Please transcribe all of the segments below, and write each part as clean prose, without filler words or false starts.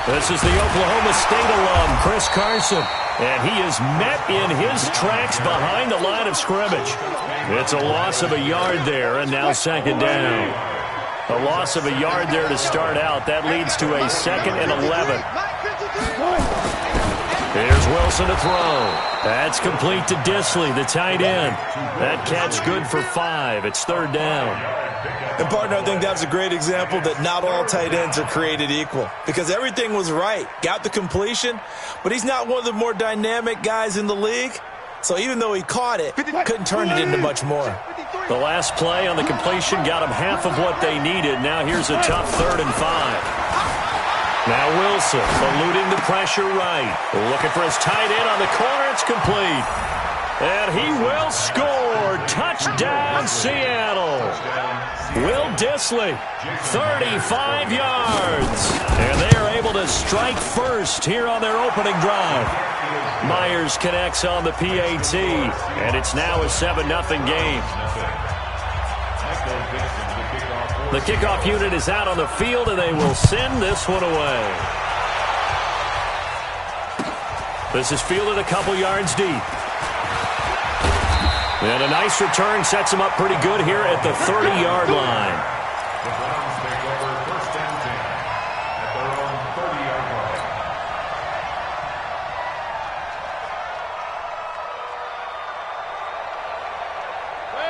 This is the Oklahoma State alum, Chris Carson, and he is met in his tracks behind the line of scrimmage. It's a loss of a yard there, and now second down. A loss of a yard there to start out. That leads to a 2nd and 11. Here's Wilson to throw. That's complete to Disley, the tight end. That catch good for 5. It's 3rd down. And, partner, I think that's a great example that not all tight ends are created equal, because everything was right. Got the completion, but he's not one of the more dynamic guys in the league. So even though he caught it, couldn't turn it into much more. The last play on the completion got him half of what they needed. Now here's a tough 3rd and 5. Now Wilson eluding the pressure right. Looking for his tight end on the corner. It's complete. And he will score. Touchdown, Seattle. Will Disley, 35 yards. And they are able to strike first here on their opening drive. Myers connects on the PAT, and it's now a 7-0 game. The kickoff unit is out on the field, and they will send this one away. This is fielded a couple yards deep. And a nice return sets him up pretty good here at the 30-yard line. The Browns take over 1st and 10 at their own 30-yard line.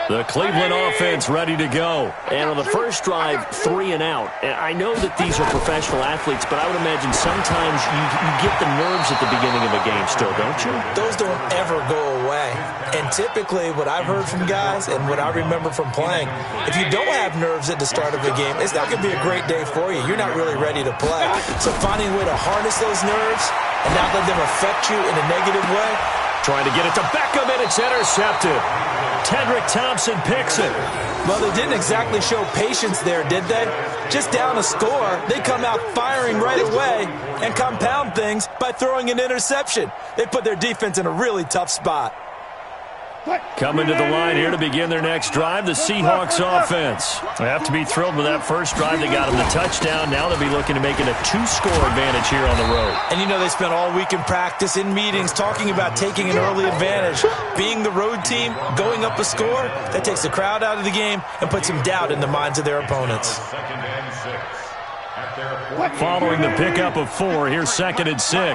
The Cleveland offense ready to go. And on the first drive, 3 and out. And I know that these are professional athletes, but I would imagine sometimes you get the nerves at the beginning of a game still, don't you? Those don't ever go away. And typically what I've heard from guys and what I remember from playing, if you don't have nerves at the start of a game, it's not going to be a great day for you. You're not really ready to play. So finding a way to harness those nerves and not let them affect you in a negative way. Trying to get it to Beckham, and it's intercepted. Tedrick Thompson picks it. Well, they didn't exactly show patience there, did they? Just down a score, they come out firing right away and compound things by throwing an interception. They put their defense in a really tough spot. Coming to the line here to begin their next drive, the Seahawks offense. They have to be thrilled with that first drive. They got them the touchdown. Now they'll be looking to make it a 2-score advantage here on the road. And you know they spent all week in practice, in meetings, talking about taking an early advantage. Being the road team, going up a score, that takes the crowd out of the game and puts some doubt in the minds of their opponents. Following the pickup of 4, here's 2nd and 6. Let's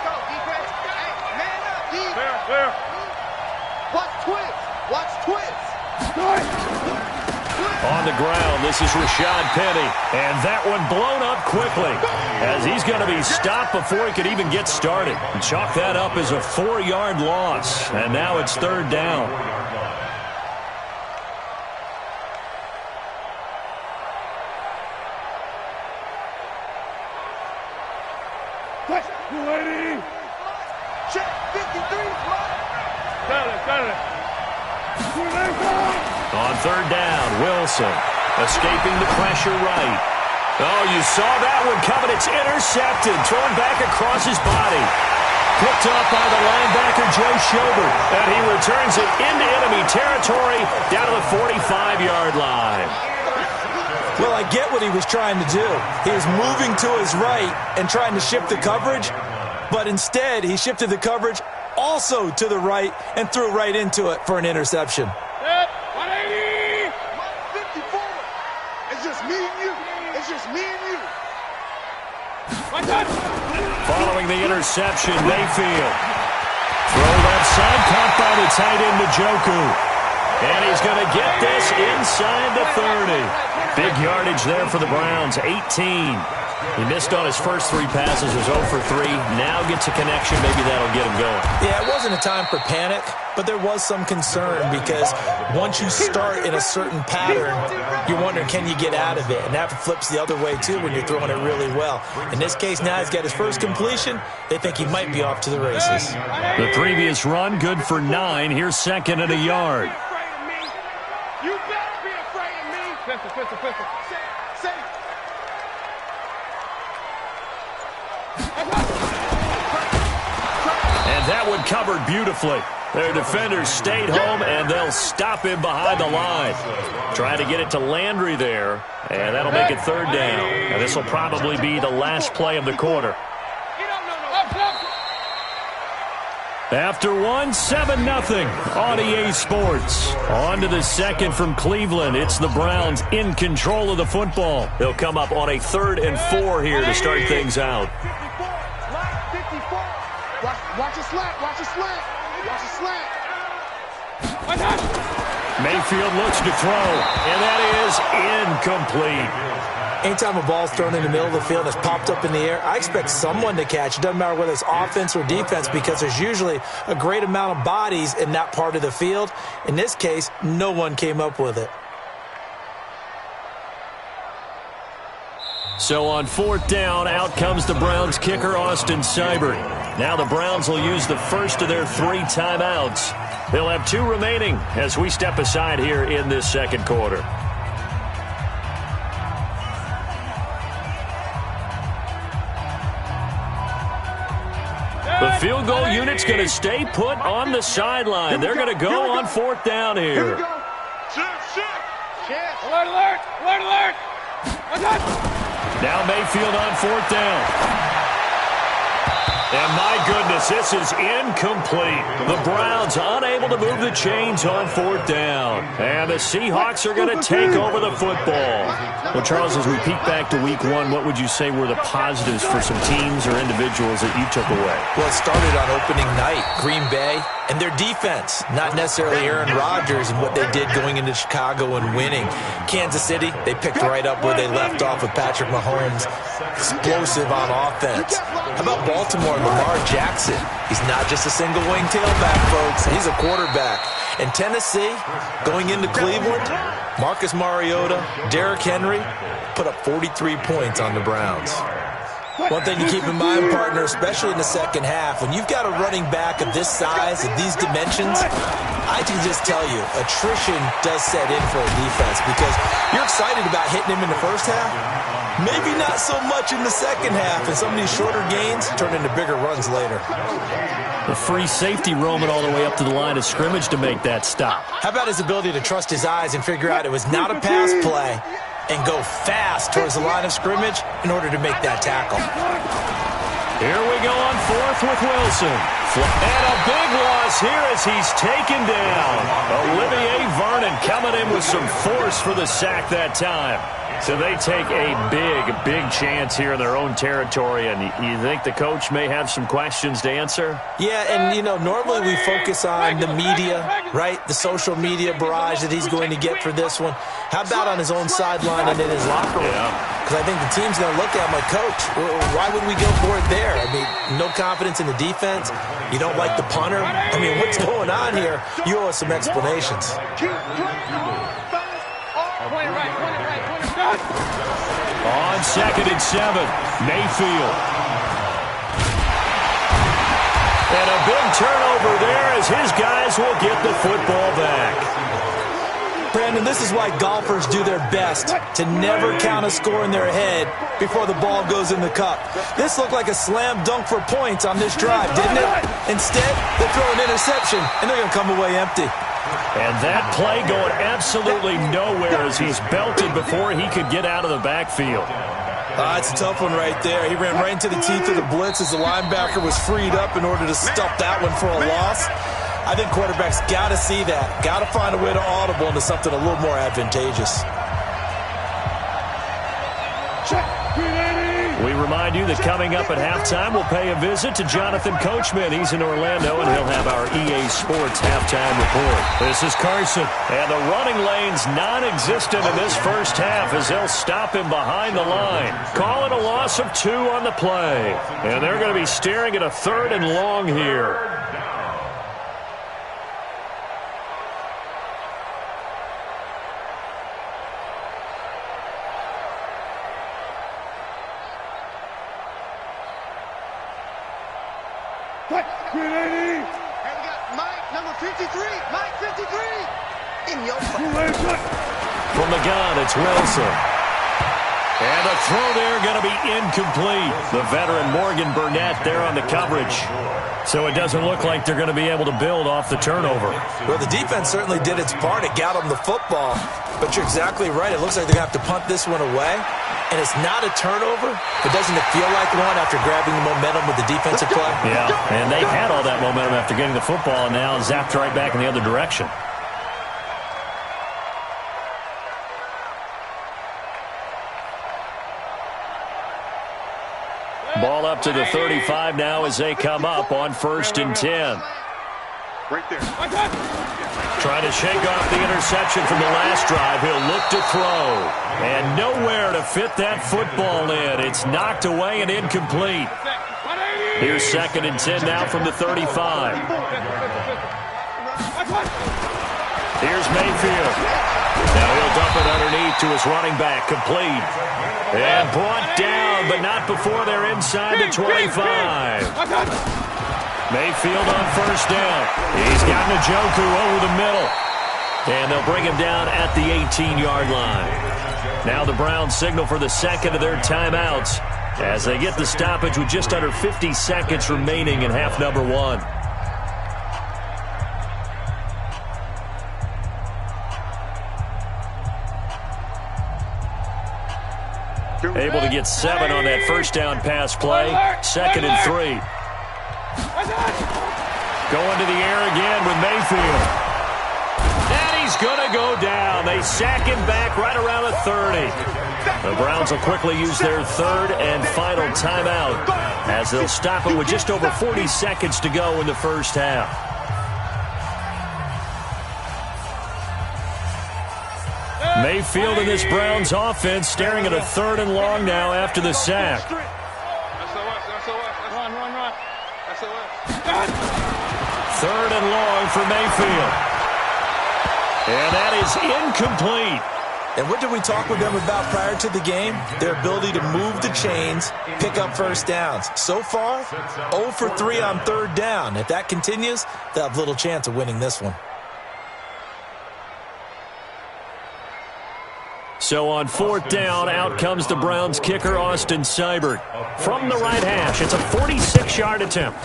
go, defense. Hey, man up, defense. Clear. Watch twist. On the ground, this is Rashad Penny. And that one blown up quickly as he's going to be stopped before he could even get started. And chalk that up as a 4-yard loss. And now it's 3rd down. Check 53. On 3rd down, Wilson escaping the pressure right. Oh, you saw that one coming. It's intercepted. Thrown back across his body. Picked up by the linebacker, Joe Schobert. And he returns it into enemy territory down to the 45-yard line. Well, I get what he was trying to do. He was moving to his right and trying to shift the coverage, but instead he shifted the coverage also to the right and threw right into it for an interception. 180. 54. It's just me and you. It's just me and you. Following the interception, Mayfield. Throw left side, caught by the tight end, Njoku. And he's going to get this inside the 30. Big yardage there for the Browns, 18. He missed on his first 3 passes, was 0 for 3. Now gets a connection. Maybe that'll get him going. Yeah, it wasn't a time for panic, but there was some concern because once you start in a certain pattern, you're wondering, can you get out of it? And that flips the other way, too, when you're throwing it really well. In this case, now he's got his first completion. They think he might be off to the races. The previous run, good for 9. Here's 2nd and a yard. You better be afraid of me. Pistol. Say. And that one covered beautifully. Their defenders stayed home, and they'll stop him behind the line. Trying to get it to Landry there, and that'll make it third down. And this will probably be the last play of the quarter. After one, 7-0 on EA Sports. On to the second from Cleveland. It's the Browns in control of the football. They'll come up on a 3rd and 4 here to start things out. 54. Watch a slant. Watch a slant. Watch a slant. Mayfield looks to throw, and that is incomplete. Anytime a ball's thrown in the middle of the field that's popped up in the air, I expect someone to catch. It doesn't matter whether it's offense or defense because there's usually a great amount of bodies in that part of the field. In this case, no one came up with it. So on 4th down, out comes the Browns kicker, Austin Seibert. Now the Browns will use the first of their 3 timeouts. They'll have 2 remaining as we step aside here in this second quarter. The field goal unit's going to stay put on the sideline. They're going to go on 4th down here. Here we go. Shift. Alert, alert, alert, alert. Now Mayfield on 4th down. And my goodness, this is incomplete. The Browns unable to move the chains on 4th down. And the Seahawks are going to take over the football. Well, Charles, as we peek back to week 1, what would you say were the positives for some teams or individuals that you took away? Well, it started on opening night. Green Bay and their defense, not necessarily Aaron Rodgers and what they did going into Chicago and winning. Kansas City, they picked right up where they left off with Patrick Mahomes. Explosive on offense. How about Baltimore, Lamar Jackson? He's not just a single wing tailback, folks. He's a quarterback. And Tennessee, going into Cleveland, Marcus Mariota, Derrick Henry, put up 43 points on the Browns. One thing to keep in mind, partner, especially in the second half, when you've got a running back of this size, of these dimensions, I can just tell you, attrition does set in for a defense because you're excited about hitting him in the first half. Maybe not so much in the second half, and some of these shorter gains turn into bigger runs later. The free safety roaming all the way up to the line of scrimmage to make that stop. How about his ability to trust his eyes and figure out it was not a pass play and go fast towards the line of scrimmage in order to make that tackle. Here we go on 4th with Wilson. And a big loss here as he's taken down. Olivier Vernon coming in with some force for the sack that time. So they take a big chance here in their own territory, and you think the coach may have some questions to answer? Yeah, and, you know, normally we focus on the media, right, the social media barrage that he's going to get for this one. How about on his own sideline and in his locker room? Because I think the team's going to look at him like, Coach, why would we go for it there? I mean, no confidence in the defense. You don't like the punter. I mean, what's going on here? You owe us some explanations. On 2nd and 7, Mayfield. And a big turnover there as his guys will get the football back. Brandon, this is why golfers do their best to never count a score in their head before the ball goes in the cup. This looked like a slam dunk for points on this drive, didn't it? Instead, they throw an interception, and they're going to come away empty. And that play going absolutely nowhere as he's belted before he could get out of the backfield. It's a tough one right there. He ran right into the teeth of the blitz as the linebacker was freed up in order to stuff that one for a loss. I think quarterbacks got to see that. Got to find a way to audible into something a little more advantageous. We remind you that coming up at halftime, we'll pay a visit to Jonathan Coachman. He's in Orlando, and he'll have our EA Sports halftime report. This is Carson, and the running lane's non-existent in this first half as they'll stop him behind the line. Call it a loss of 2 on the play, and they're going to be staring at a 3rd and long here. Hey, we got Mike, number 53. Mike, 53. In your face. From the gun, it's Wilson. And the throw there going to be incomplete. The veteran Morgan Burnett there on the coverage. So it doesn't look like they're going to be able to build off the turnover. Well, the defense certainly did its part. It got them the football. But you're exactly right. It looks like they're going to have to punt this one away. And it's not a turnover, but doesn't it feel like one after grabbing the momentum with the defensive play? Yeah, and they had all that momentum after getting the football, and now zapped right back in the other direction. Ball up to the 35 now as they come up on 1st and 10. Right there. Trying to shake off the interception from the last drive. He'll look to throw. And nowhere to fit that football in. It's knocked away and incomplete. Here's 2nd and 10 now from the 35. Here's Mayfield. Now he'll dump it underneath to his running back. Complete. And brought down, but not before they're inside the 25. Mayfield on 1st down. He's got Njoku over the middle. And they'll bring him down at the 18-yard line. Now the Browns signal for the 2nd of their timeouts as they get the stoppage with just under 50 seconds remaining in half number 1. Able to get 7 on that 1st down pass play. 2nd and 3. Going to the air again with Mayfield. And he's going to go down. They sack him back right around the 30. The Browns will quickly use their 3rd and final timeout as they'll stop it with just over 40 seconds to go in the 1st half. Mayfield in this Browns offense staring at a 3rd and long now after the sack. 3rd and long for Mayfield. And that is incomplete. And what did we talk with them about prior to the game? Their ability to move the chains, pick up 1st downs. So far, 0 for 3 on 3rd down. If that continues, they'll have little chance of winning this one. So on 4th down, out comes the Browns kicker, Austin Seibert. From the right hash, it's a 46-yard attempt.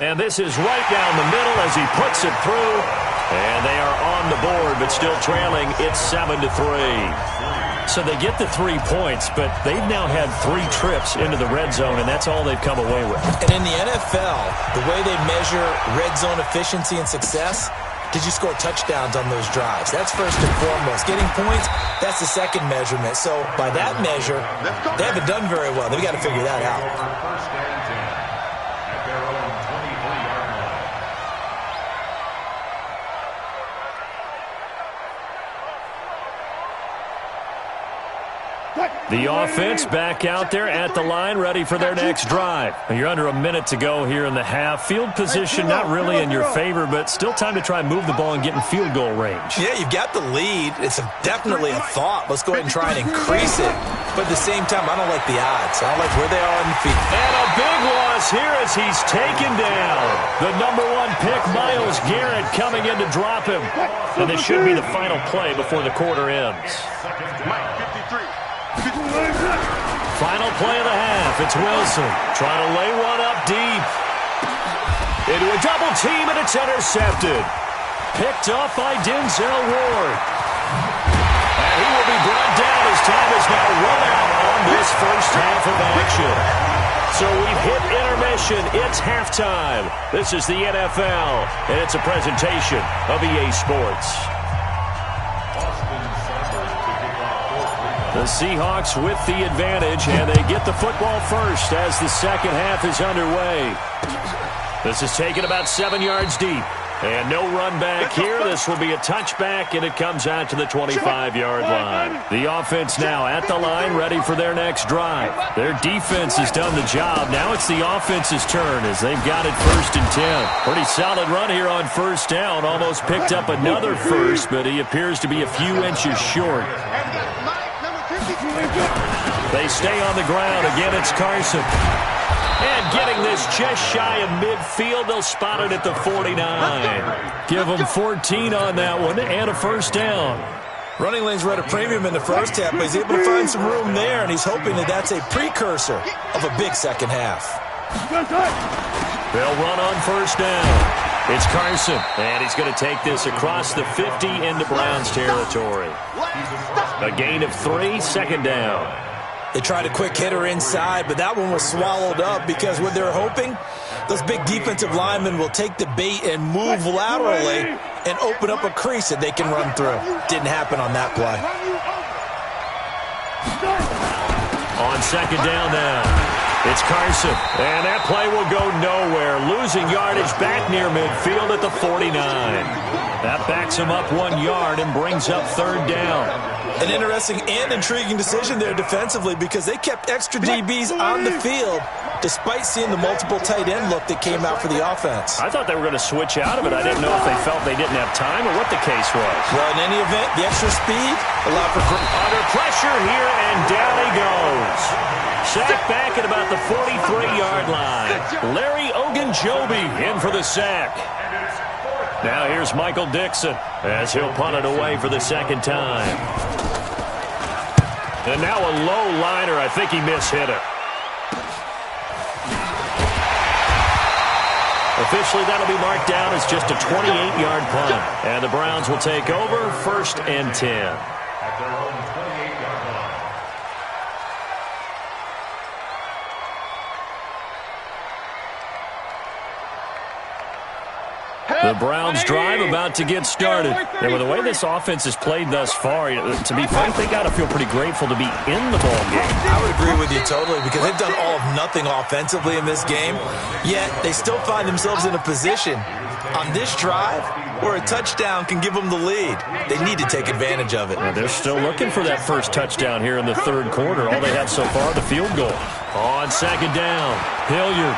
And this is right down the middle as he puts it through. And they are on the board, but still trailing. It's 7-3. So they get the 3 points, but they've now had 3 trips into the red zone, and that's all they've come away with. And in the NFL, the way they measure red zone efficiency and success, did you score touchdowns on those drives? That's first and foremost. Getting points, that's the 2nd measurement. So by that measure, they haven't done very well. They've got to figure that out. 1st and 10 at their own 23-yard line. The offense back out there at the line, ready for their next drive. You're under a minute to go here in the half. Field position not really in your favor, but still time to try and move the ball and get in field goal range. Yeah, you've got the lead. It's definitely a thought. Let's go ahead and try and increase it. But at the same time, I don't like the odds. I don't like where they are on the field. And a big loss here as he's taken down. The number 1 pick, Myles Garrett, coming in to drop him. And this should be the final play before the quarter ends. Final play of the half. It's Wilson trying to lay one up deep. Into a double team, and it's intercepted. Picked off by Denzel Ward. And he will be brought down as time is now run out on this 1st half of action. So we've hit intermission. It's halftime. This is the NFL, and it's a presentation of EA Sports. The Seahawks with the advantage, and they get the football first as the 2nd half is underway. This is taken about 7 yards deep. And no run back here. This will be a touchback, and it comes out to the 25-yard line. The offense now at the line, ready for their next drive. Their defense has done the job. Now it's the offense's turn as they've got it 1st and 10. Pretty solid run here on 1st down. Almost picked up another first, but he appears to be a few inches short. They stay on the ground. Again, it's Carson. And getting this just shy of midfield, they'll spot it at the 49. Give them 14 on that one and a 1st down. Running lanes were at a premium in the 1st half, but he's able to find some room there, and he's hoping that that's a precursor of a big 2nd half. They'll run on first down. It's Carson, and he's going to take this across the 50 into Browns territory. A gain of 3, second down. They tried a quick hitter inside, but that one was swallowed up because what they're hoping, those big defensive linemen will take the bait and move laterally and open up a crease that they can run through. Didn't happen on that play. On second down now. It's Carson, and that play will go nowhere. Losing yardage back near midfield at the 49. That backs him up 1 yard and brings up third down. An interesting and intriguing decision there defensively because they kept extra DBs on the field despite seeing the multiple tight end look that came out for the offense. I thought they were going to switch out of it. I didn't know if they felt they didn't have time or what the case was. Well, in any event, the extra speed allowed for... Under pressure here, and down he goes. Sack back at about the 43-yard line. Larry Ogunjobi in for the sack. Now here's Michael Dixon as he'll punt it away for the second time. And now a low liner. I think he mishit it. Officially, that'll be marked down as just a 28-yard punt. And the Browns will take over, first and 10. At their own 28-yard line. The Browns drive about to get started. And with the way this offense has played thus far, to be frank, they got to feel pretty grateful to be in the ball game. I would agree with you totally because they've done all of nothing offensively in this game, yet they still find themselves in a position on this drive where a touchdown can give them the lead. They need to take advantage of it. Well, they're still looking for that first touchdown here in the third quarter. All they have so far, the field goal. On second down, Hilliard.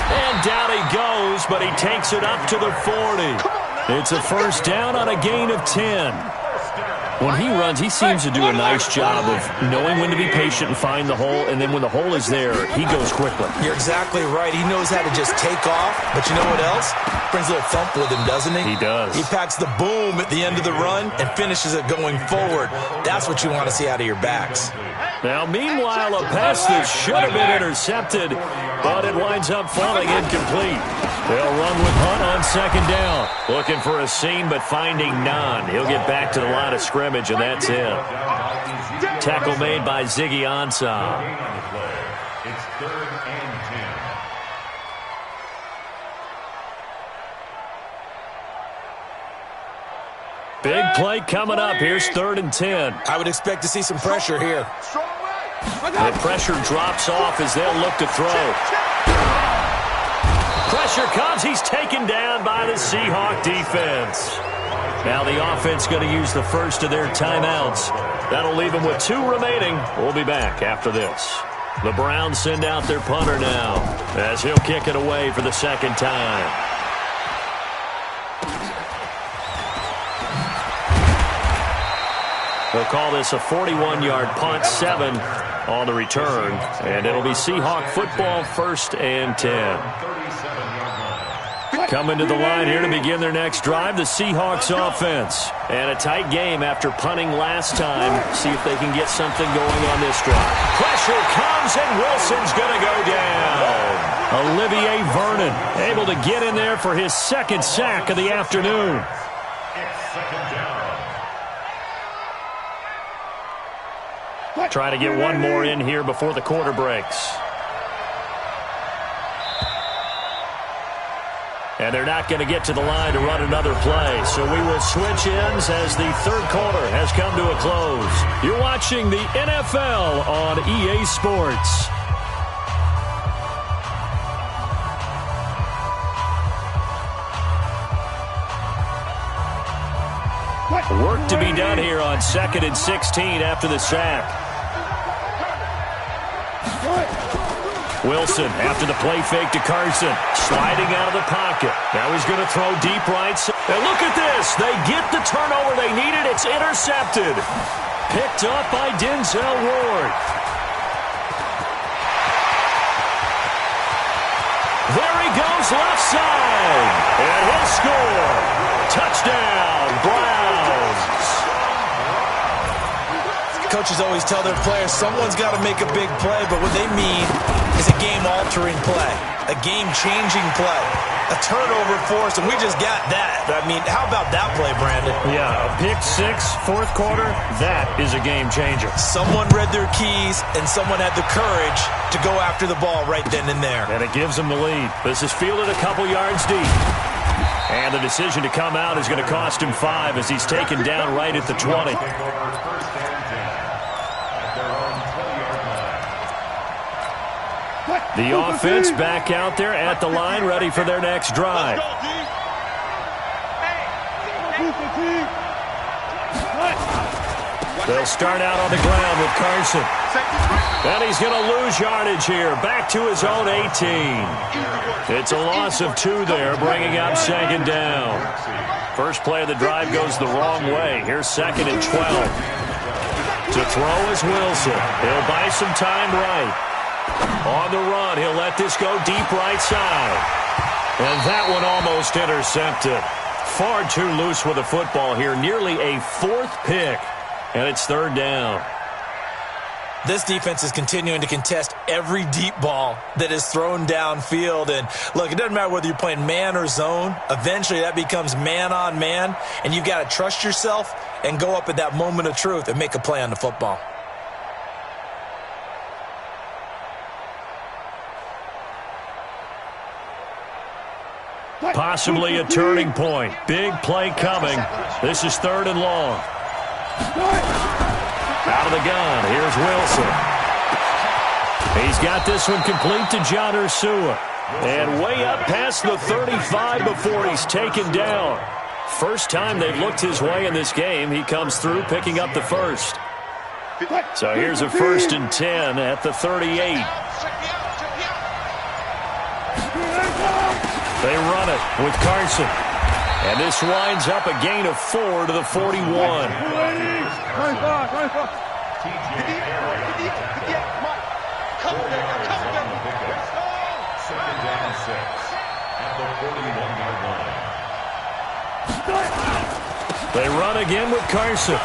And down he goes, but he takes it up to the 40. It's a first down on a gain of 10. When he runs, he seems to do a nice job of knowing when to be patient and find the hole, and then when the hole is there, he goes quickly. You're exactly right. He knows how to just take off, but you know what else? Brings a little thump with him, doesn't he? He does. He packs the boom at the end of the run and finishes it going forward. That's what you want to see out of your backs. Now, meanwhile, a pass that should have been intercepted, but it winds up falling incomplete. They'll run with Hunt on second down. Looking for a seam, but finding none. He'll get back to the line of scrimmage, and that's it. Tackle made by Ziggy Ansah. It's third and 10. Big play coming up. Here's third and 10. I would expect to see some pressure here. The pressure drops off as they'll look to throw. Pressure comes. He's taken down by the Seahawk defense. Now the offense going to use the first of their timeouts. That'll leave them with 2 remaining. We'll be back after this. The Browns send out their punter now as he'll kick it away for the second time. They'll call this a 41-yard punt, 7 on the return, and it'll be Seahawk football, first and 10. Coming to the line here to begin their next drive, the Seahawks offense. And a tight game after punting last time. See if they can get something going on this drive. Pressure comes, and Wilson's going to go down. Olivier Vernon able to get in there for his second sack of the afternoon. It's second down. Try to get one more in here before the quarter breaks. And they're not going to get to the line to run another play. So we will switch ends as the third quarter has come to a close. You're watching the NFL on EA Sports. Work to be done here on 2nd and 16 after the sack. Wilson after the play fake to Carson. Sliding out of the pocket. Now he's going to throw deep right. And look at this. They get the turnover they needed. It's intercepted. Picked up by Denzel Ward. There he goes left side. And he'll score. Touchdown, Browns. coaches always tell their players someone's got to make a big play, but what they mean is a game-altering play, a game-changing play, a turnover force, and we just got that. I mean, how about that play, Brandon? Yeah, a pick six, fourth quarter, that is a game changer. Someone read their keys, and someone had the courage to go after the ball right then and there. And it gives them the lead. This is fielded a couple yards deep. And the decision to come out is going to cost him 5 as he's taken down right at the 20. The offense back out there at the line, ready for their next drive. They'll start out on the ground with Carson. And he's going to lose yardage here, back to his own 18. It's a loss of 2 there, bringing up second down. First play of the drive goes the wrong way. Here's second and 12. To throw is Wilson. He'll buy some time right. On the run, he'll let this go deep right side. And that one almost intercepted. Far too loose with the football here. Nearly a 4th pick. And it's third down. This defense is continuing to contest every deep ball that is thrown downfield. And, look, it doesn't matter whether you're playing man or zone. Eventually, that becomes man on man. And you've got to trust yourself and go up at that moment of truth and make a play on the football. Possibly a turning point. Big play coming. This is third and long. Out of the gun, here's Wilson. He's got this one complete to John Ursua. And way up past the 35 before he's taken down. First time they've looked his way in this game. He comes through picking up the first. So here's a 1st and 10 at the 38. They run it with Carson. And this winds up a gain of 4 to the 41. They run again with Carson.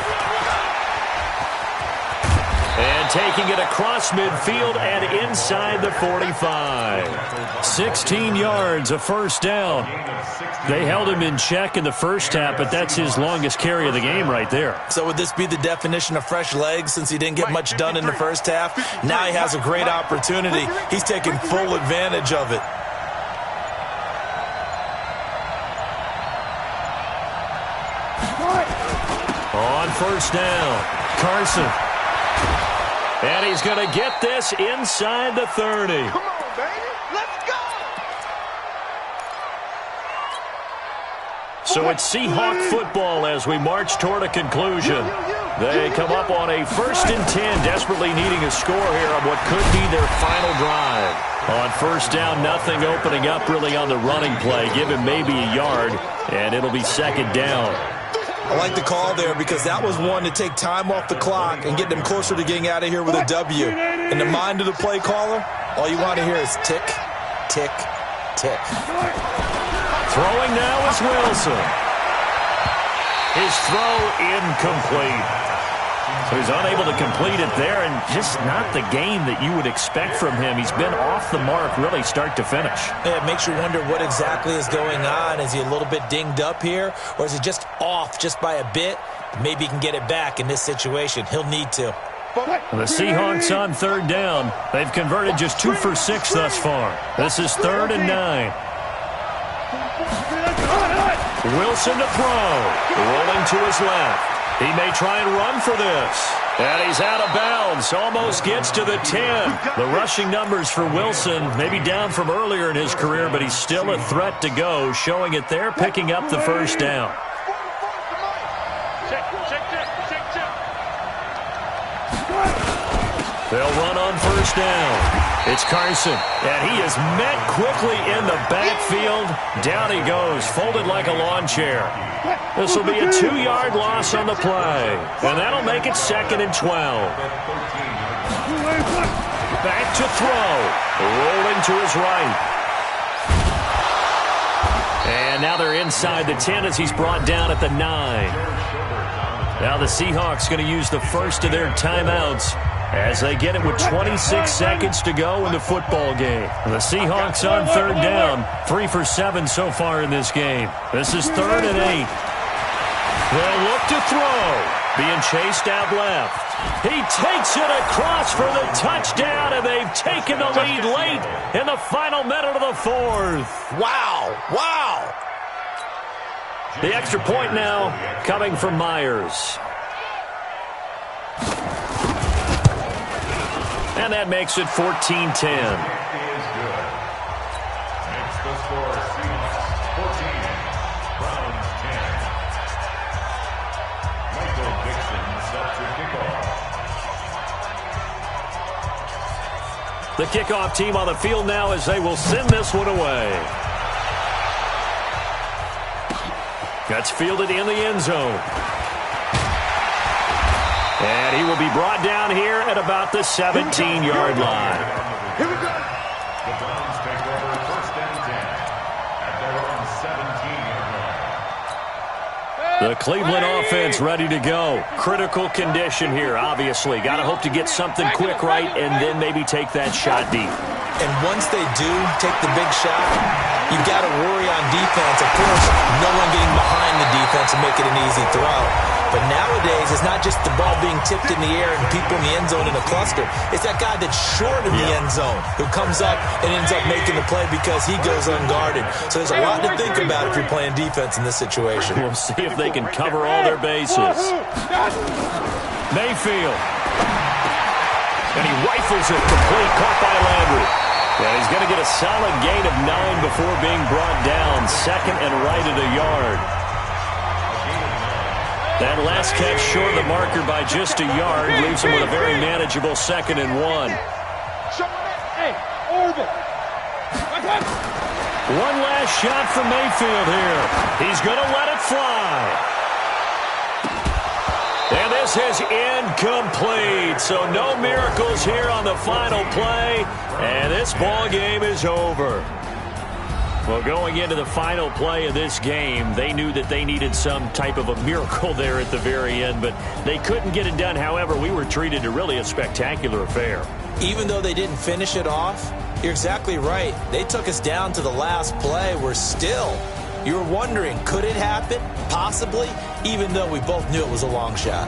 And taking it across midfield and inside the 45. 16 yards, a first down. They held him in check in the first half, but that's his longest carry of the game right there. So would this be the definition of fresh legs since he didn't get much done in the first half? Now he has a great opportunity. He's taking full advantage of it. On first down, Carson. And he's going to get this inside the 30. Come on, baby. Let's go. So it's Seahawk football as we march toward a conclusion. They come up on a 1st and 10, desperately needing a score here on what could be their final drive. On first down, nothing opening up really on the running play. Give him maybe a yard, and it'll be second down. I like the call there because that was one to take time off the clock and get them closer to getting out of here with a W. In the mind of the play caller, all you want to hear is tick, tick, tick. Throwing now is Wilson. His throw incomplete. So he's unable to complete it there, and just not the game that you would expect from him. He's been off the mark really start to finish. It makes you wonder what exactly is going on. Is he a little bit dinged up here, or is he just off just by a bit? Maybe he can get it back in this situation. He'll need to. The Seahawks on third down. They've converted just 2 for 6 thus far. This is 3rd and 9. Wilson to throw. Rolling to his left. He may try and run for this. And he's out of bounds. Almost gets to the 10. The rushing numbers for Wilson maybe down from earlier in his career, but he's still a threat to go, showing it there, picking up the first down. They'll run on first down. It's Carson, and he is met quickly in the backfield. Down he goes, folded like a lawn chair. This will be a 2-yard loss on the play, and that'll make it 2nd and 12. Back to throw, rolling to his right. And now they're inside the 10 as he's brought down at the 9. Now the Seahawks going to use the first of their timeouts as they get it with 26 seconds to go in the football game. The Seahawks on third down, 3 for 7 so far in this game. This is 3rd and 8. They'll look to throw. Being chased out left. He takes it across for the touchdown, and they've taken the lead late in the final minute of the 4th. Wow. Wow. The extra point now coming from Myers. And that makes it 14-10. The kickoff team on the field now as they will send this one away. That's fielded in the end zone. And he will be brought down here at about the 17-yard line. Here we go. The Browns take over 1st and 10 at their own 17-yard line. The Cleveland offense ready to go. Critical condition here, obviously. Got to hope to get something quick right and then maybe take that shot deep. And once they do take the big shot, you've got to worry on defense. Of course, no one getting behind the defense and make it an easy throw. But nowadays, it's not just the ball being tipped in the air and people in the end zone in a cluster. It's that guy that's short of the end zone who comes up and ends up making the play because he goes unguarded. So there's a lot to think about if you're playing defense in this situation. We'll see if they can cover all their bases. Mayfield. And he rifles it complete, caught by Landry. And he's going to get a solid gain of 9 before being brought down. 2nd and right at a yard. That last catch short of the marker by just a yard leaves him with a very manageable 2nd and 1. One last shot from Mayfield here. He's going to let it fly. And this is incomplete. So no miracles here on the final play. And this ball game is over. Well, going into the final play of this game, they knew that they needed some type of a miracle there at the very end, but they couldn't get it done. However, we were treated to really a spectacular affair. Even though they didn't finish it off, you're exactly right. They took us down to the last play. We're still, you were wondering, could it happen? Possibly, even though we both knew it was a long shot.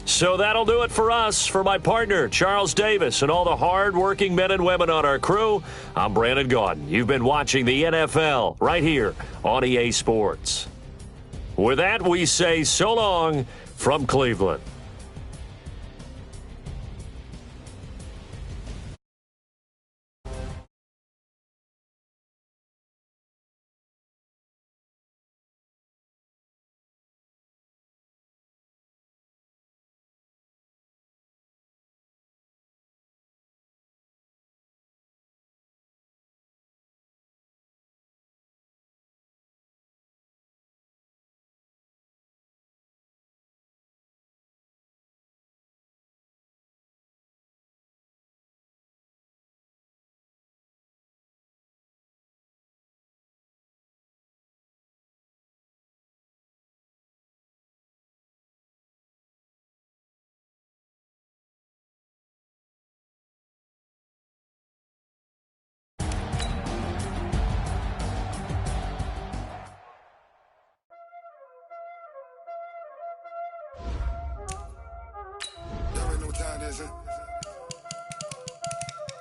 So that'll do it for us. For my partner, Charles Davis, and all the hard-working men and women on our crew, I'm Brandon Gaudin. You've been watching the NFL right here on EA Sports. With that, we say so long from Cleveland.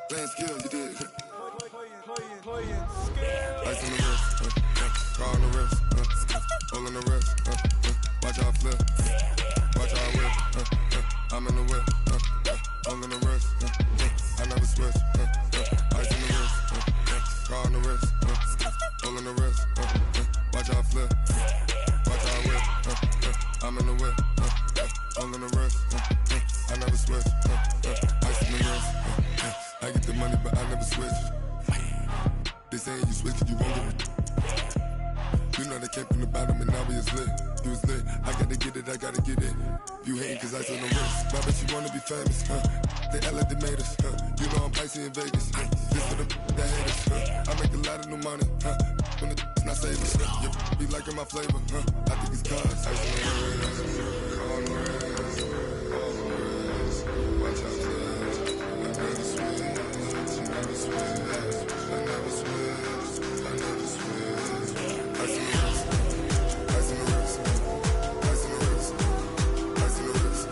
Playing skill, you did. Playing skill. Ice on the wrist, car on the wrist, hole in the wrist, watch how I flip, watch how I whip, I'm in the whip, hole in the wrist, I never switch, ice on the wrist, car on the wrist, hole in the wrist, watch how I flip, watch how I whip, I'm in the whip, hole in the wrist, I never switch. They saying you switch, you won't get it. You know they came from the bottom and now we is lit. You was lit, I gotta get it, I gotta get it. You hating cause I on the wrist. My bitch, you wanna be famous, huh? They act like they made us, huh? You know I'm pricey in Vegas, huh? This for the that hate us, huh? I make a lot of new money, huh? When the not saving, you be liking my flavor, huh? I think it's cause I on the wrist, on the wrist, on the wrist. Watch out, cuz I never switch, I never switch, I never switch, I never switch. I see the wrist, I see the wrist, I see the wrist, I see the wrist, I see the wrist.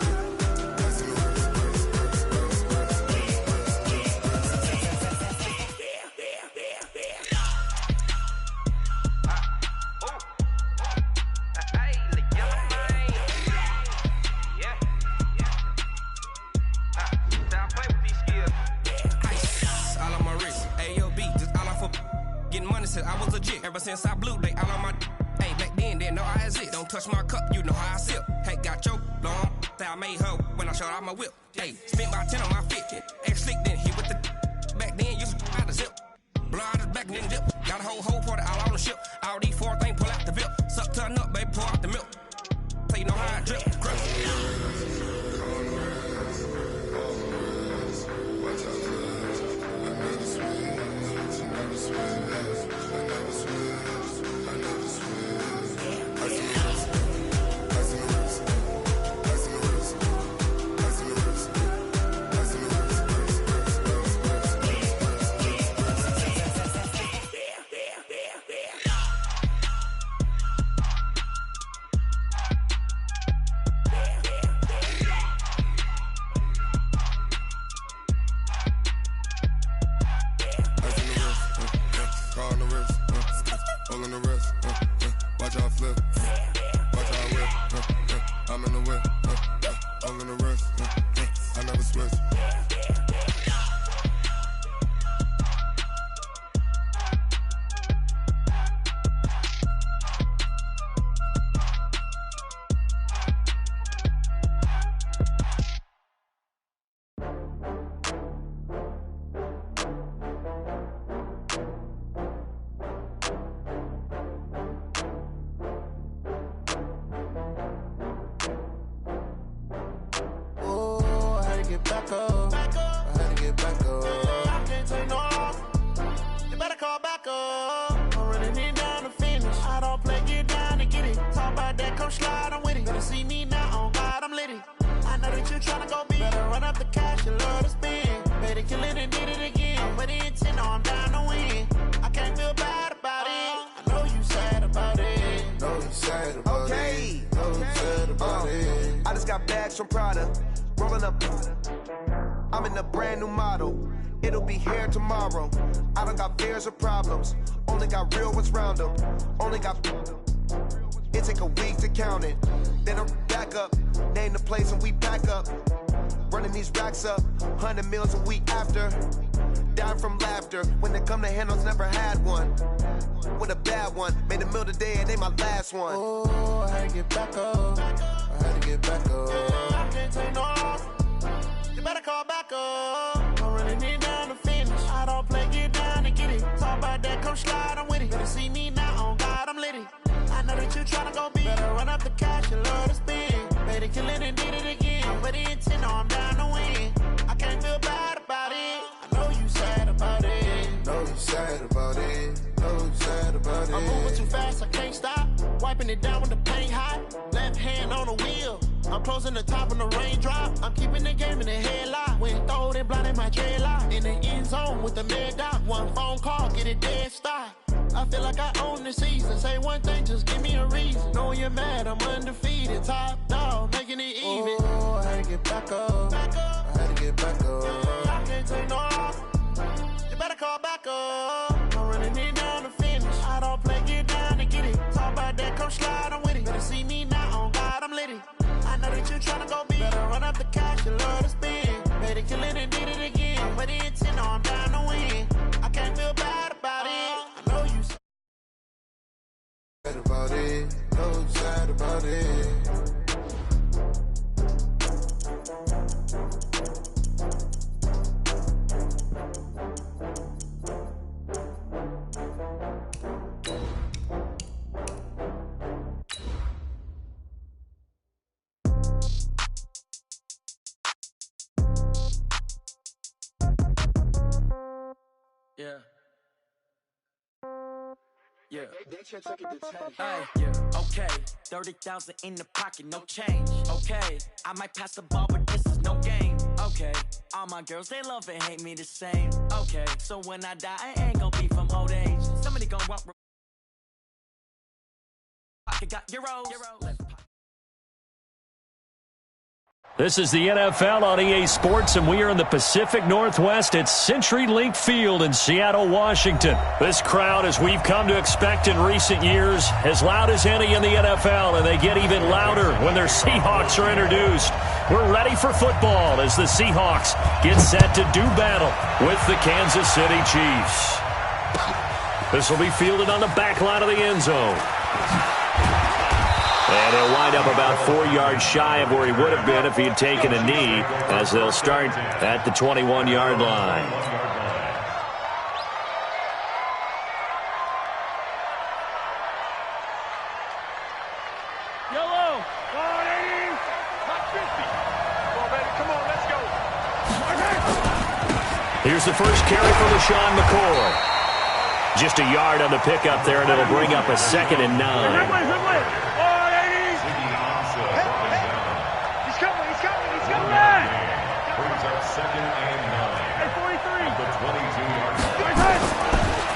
I was legit ever since I blew they all on my hey back then didn't know I exist. Don't touch my cup, you know how I sip. Hey, got your long that I made her when I showed out my whip. Hey, spent my 10 on my 50. Ex slick then hit with the back then used to out the zip. Blow out the back then dip. Got a whole party all on the ship. All these 4 things pull out the VIP. Suck turn up, baby, pour out the milk. So you know how I drip. Crush. From Prada, rolling up. I'm in a brand new model. It'll be here tomorrow. I don't got fears or problems. Only got real ones round them. Only got. It take a week to count it. Then I'm back up. Name the place and we pack up. Running these racks up. 100 meals a week after. Dying from laughter. When they come to handles, never had one. With a bad one. Made a meal today and they my last one. Oh, I had to get back up. I had to get back up. I can't take no loss. You better call back up. I'm running it down to finish. I don't play, get down to get it. Talk about that, come slide, I'm with it. Better see me now, on God, I'm litty. I know that you tryna go big. Better run up the cash, you love to spend. Better kill it and did it again. I'm with the intent, no, I'm down to win. I can't feel bad about it. I know you sad about it. Know you sad about it. Know you sad about it. I'm moving too fast, I can't stop. Wiping it down with the paint hot. Left hand on the wheel. I'm closing the top on the raindrop. I'm keeping the game in the headlock. When throwed and blinded my dreadlock. In the end zone with the mid dot. One phone call, get it dead stop. I feel like I own the season. Say one thing, just give me a reason. Knowing you're mad, I'm undefeated. Top dog, making it even. Oh, I had to get back up. I had to get back up. I can't take no loss. You better call back up. I'm running it down to finish. I don't play, get down to get it. Talk about that, come slide, I'm with it. Better see me now, on God, I'm litty. I know that you tryna go big. Better run up the cash, you love to spend. Better kill it and did it again. I'm with the intent, no, I'm down to win. I can't feel bad about it. I know you sad about it. Know you sad about it. Yeah. Yeah. Hey, yeah. Okay. 30,000 in the pocket, no change. Okay. I might pass the ball, but this is no game. Okay. All my girls, they love and hate me the same. Okay. So when I die, I ain't gonna be from old age. Somebody gonna walk. Pocket got euros. This is the NFL on EA Sports, and we are in the Pacific Northwest at CenturyLink Field in Seattle, Washington. This crowd, as we've come to expect in recent years, as loud as any in the NFL, and they get even louder when their Seahawks are introduced. We're ready for football as the Seahawks get set to do battle with the Kansas City Chiefs. This will be fielded on the back line of the end zone. And he'll wind up about 4 yards shy of where he would have been if he had taken a knee, as they'll start at the 21-yard line. Yellow, 180, hot 50. Come on, baby, come on, let's go. Here's the first carry for LaShawn McCoy. Just a yard on the pickup there, and it'll bring up a 2nd and 9.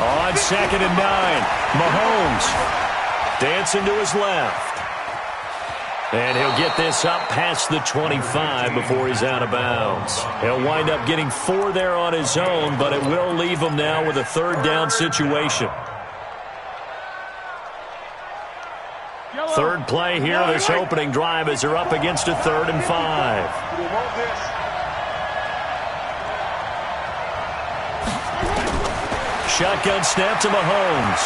On 2nd and 9, Mahomes dancing to his left. And he'll get this up past the 25 before he's out of bounds. He'll wind up getting 4 there on his own, but it will leave him now with a 3rd down situation. Third play here, this opening drive, as they're up against a 3rd and 5. Shotgun snap to Mahomes.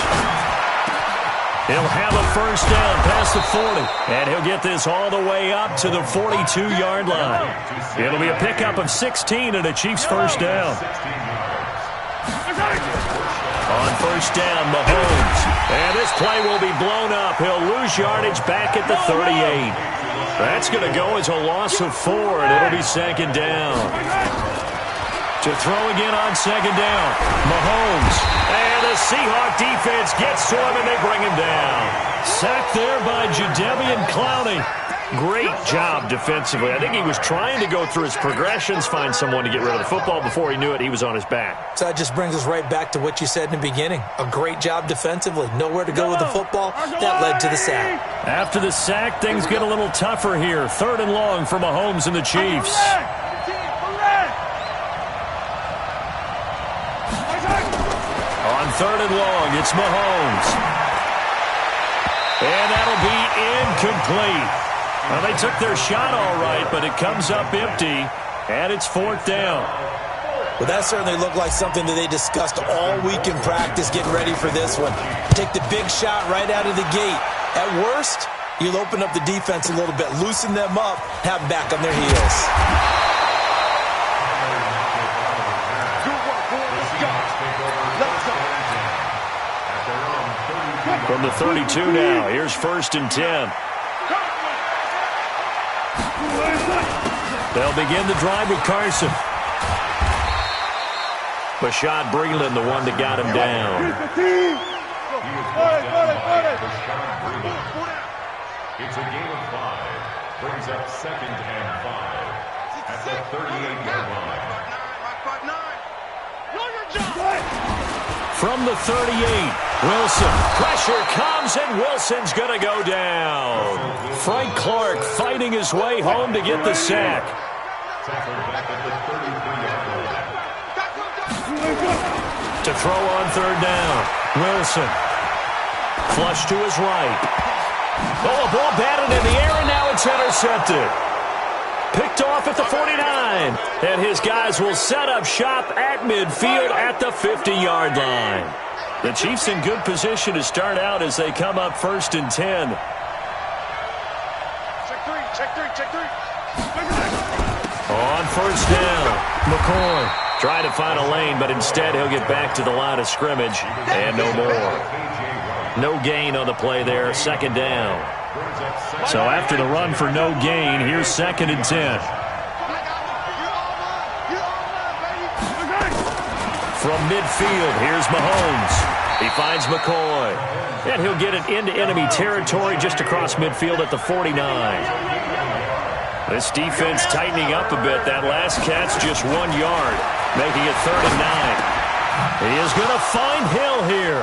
He'll have a first down past the 40, and he'll get this all the way up to the 42-yard line. It'll be a pickup of 16 and a Chiefs first down. On first down, Mahomes. And this play will be blown up. He'll lose yardage back at the 38. That's going to go as a loss of 4, and it'll be 2nd down. To throw again on 2nd down, Mahomes. And the Seahawk defense gets to him, and they bring him down. Sacked there by Jadeveon Clowney. Great job defensively. I think he was trying to go through his progressions, find someone to get rid of the football. Before he knew it, he was on his back. So that just brings us right back to what you said in the beginning. A great job defensively. Nowhere to go with the football. That led to the sack. After the sack, things get a little tougher here. 3rd and long for Mahomes and the Chiefs. On 3rd and long, it's Mahomes. And that'll be incomplete. Well, they took their shot all right, but it comes up empty, and it's 4th down. Well, that certainly looked like something that they discussed all week in practice, getting ready for this one. Take the big shot right out of the gate. At worst, you'll open up the defense a little bit, loosen them up, have them back on their heels. From the 32 now, here's 1st and 10. They'll begin the drive with Carson. Bashad Breeland, the one that got him down. It's a gain of 5. Brings up 2nd and 5 at the 38-yard line. From the 38, Wilson. Pressure comes, and Wilson's going to go down. Frank Clark fighting his way home to get the sack. To throw on 3rd down, Wilson. Flush to his right. Oh, a ball batted in the air, and now it's intercepted. Picked off at the 49, and his guys will set up shop at midfield at the 50-yard line. The Chiefs in good position to start out as they come up 1st and 10. Check three. On 1st down, McCoy trying to find a lane, but instead he'll get back to the line of scrimmage, and no more. No gain on the play there, 2nd down. So after the run for no gain, here's 2nd and 10. from midfield. Here's Mahomes. He finds McCoy. And he'll get it into enemy territory just across midfield at the 49. This defense tightening up a bit. That last catch just 1 yard, making it 3rd and 9. He is going to find Hill here.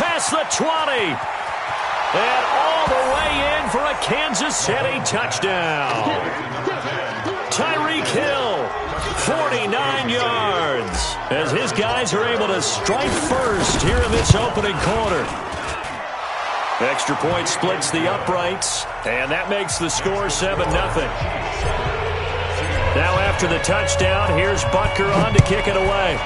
Past the 20. And all the way in for a Kansas City touchdown. Tyreek Hill, 49 yards, as his guys are able to strike first here in this opening quarter. Extra point splits the uprights, and that makes the score 7-0. Now after the touchdown, here's Butker on to kick it away.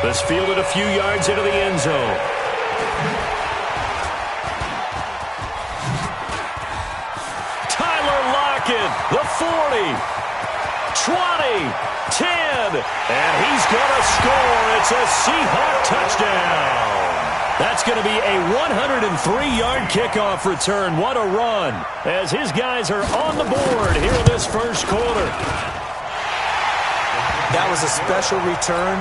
This fielded a few yards into the end zone. Tyler Lockett, the 40, 20, 10, and he's going to score. It's a Seahawk touchdown. That's going to be a 103-yard kickoff return. What a run, as his guys are on the board here in this first quarter. That was a special return,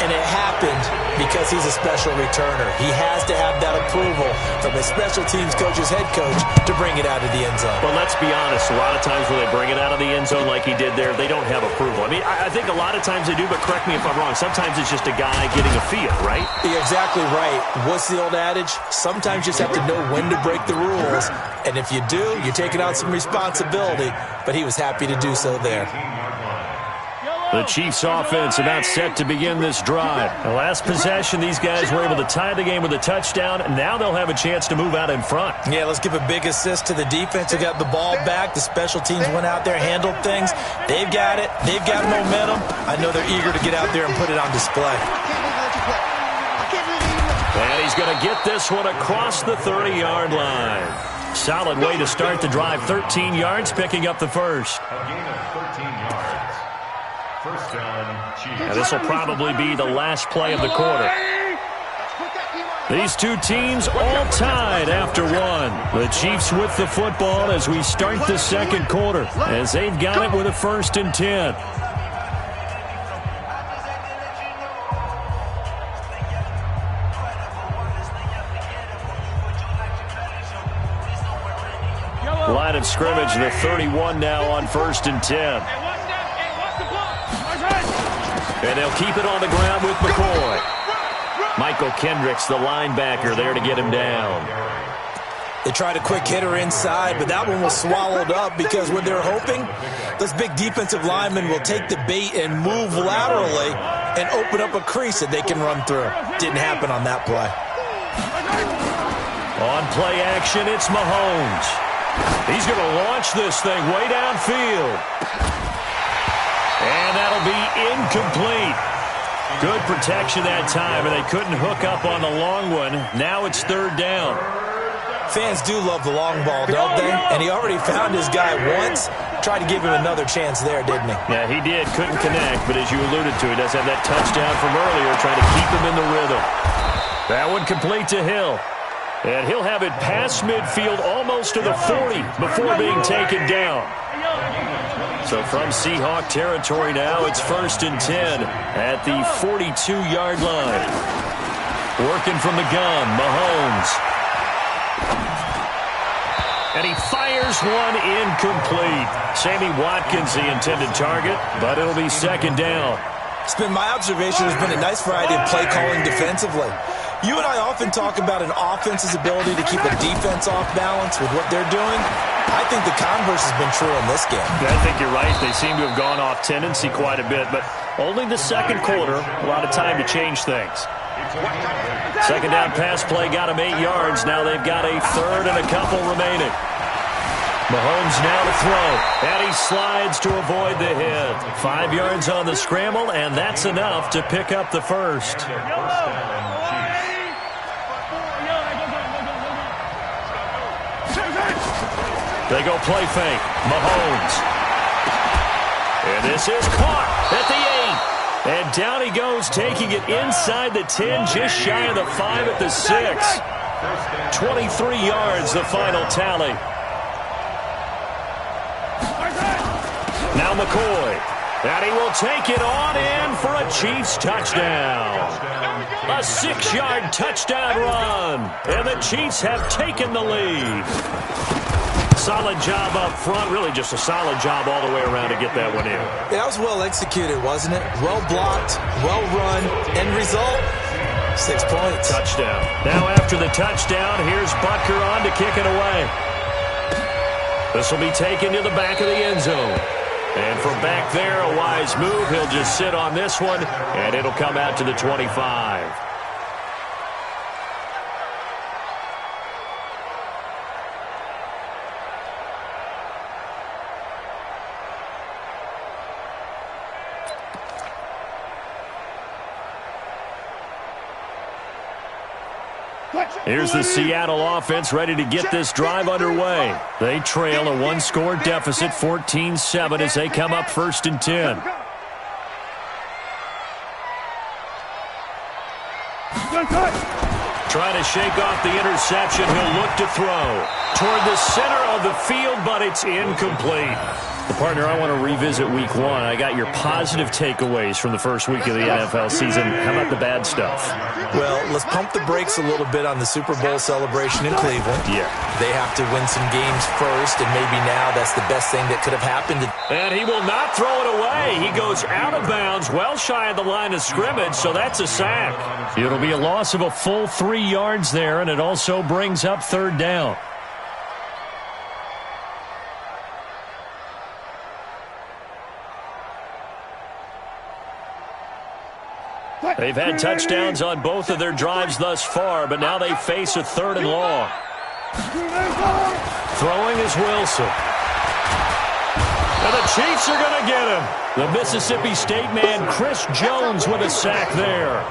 and it happened because he's a special returner. He has to have that approval from his special teams coach's head coach to bring it out of the end zone. Well, let's be honest. A lot of times when they bring it out of the end zone like he did there, they don't have approval. I mean, I think a lot of times they do, but correct me if I'm wrong. Sometimes it's just a guy getting a feel, right? You're exactly right. What's the old adage? Sometimes you just have to know when to break the rules. And if you do, you're taking on some responsibility. But he was happy to do so there. The Chiefs offense about set to begin this drive. The last possession, these guys were able to tie the game with a touchdown, and now they'll have a chance to move out in front. Yeah, let's give a big assist to the defense who got the ball back. The special teams went out there, handled things. They've got it. They've got momentum. I know they're eager to get out there and put it on display. And he's going to get this one across the 30-yard line. Solid way to start the drive. 13 yards, picking up the first. A gain of 13 yards. First down, Chiefs. Now this will probably be the last play of the quarter. These two teams all tied after one. The Chiefs with the football as we start the second quarter, as they've got it with a 1st and 10. Line of scrimmage, the 31 now on 1st and 10. And they'll keep it on the ground with McCoy. Michael Kendricks, the linebacker, there to get him down. They tried a quick hitter inside, but that one was swallowed up because what they're hoping, this big defensive lineman will take the bait and move laterally and open up a crease that they can run through. Didn't happen on that play. On play action, it's Mahomes. He's going to launch this thing way downfield. And that'll be incomplete. Good protection that time, and they couldn't hook up on the long one. Now it's 3rd down. Fans do love the long ball, don't they? And he already found his guy once. Tried to give him another chance there, didn't he? Yeah, he did. Couldn't connect, but as you alluded to, he does have that touchdown from earlier, trying to keep him in the rhythm. That one complete to Hill. And he'll have it past midfield almost to the 40 before being taken down. So from Seahawk territory now, it's 1st and 10 at the 42-yard line. Working from the gun, Mahomes. And he fires one incomplete. Sammy Watkins, the intended target, but it'll be 2nd down. It's been my observation. There's been a nice variety of play calling defensively. You and I often talk about an offense's ability to keep a defense off balance with what they're doing. I think the converse has been true in this game. I think you're right. They seem to have gone off tendency quite a bit, but only the second quarter, a lot of time to change things. Second down pass play got him 8 yards. Now they've got a 3rd and a couple remaining. Mahomes now to throw, and he slides to avoid the hit. 5 yards on the scramble, and that's enough to pick up the first. They go play fake. Mahomes. And this is caught at the 8. And down he goes, taking it inside the 10, just shy of the 5 at the 6. 23 yards, the final tally. Now McCoy. And he will take it on in for a Chiefs touchdown. A 6-yard touchdown run. And the Chiefs have taken the lead. Solid job up front. Really just a solid job all the way around to get that one in. Yeah, that was well executed, wasn't it? Well blocked, well run. End result, 6 points. Touchdown. Now after the touchdown, here's Butker on to kick it away. This will be taken to the back of the end zone. And from back there, a wise move. He'll just sit on this one, and it'll come out to the 25. Here's the Seattle offense ready to get this drive underway. They trail a one-score deficit, 14-7, as they come up 1st and 10. Trying to shake off the interception. He'll look to throw toward the center of the field, but it's incomplete. Well, partner, I want to revisit week 1. I got your positive takeaways from the first week of the NFL season. How about the bad stuff? Well, let's pump the brakes a little bit on the Super Bowl celebration in Cleveland. Yeah. They have to win some games first, and maybe now that's the best thing that could have happened. And he will not throw it away. He goes out of bounds, well shy of the line of scrimmage, so that's a sack. It'll be a loss of a full 3 yards there, and it also brings up 3rd down. They've had touchdowns on both of their drives thus far, but now they face a 3rd and long. Throwing is Wilson. And the Chiefs are going to get him. The Mississippi State man, Chris Jones, with a sack there. A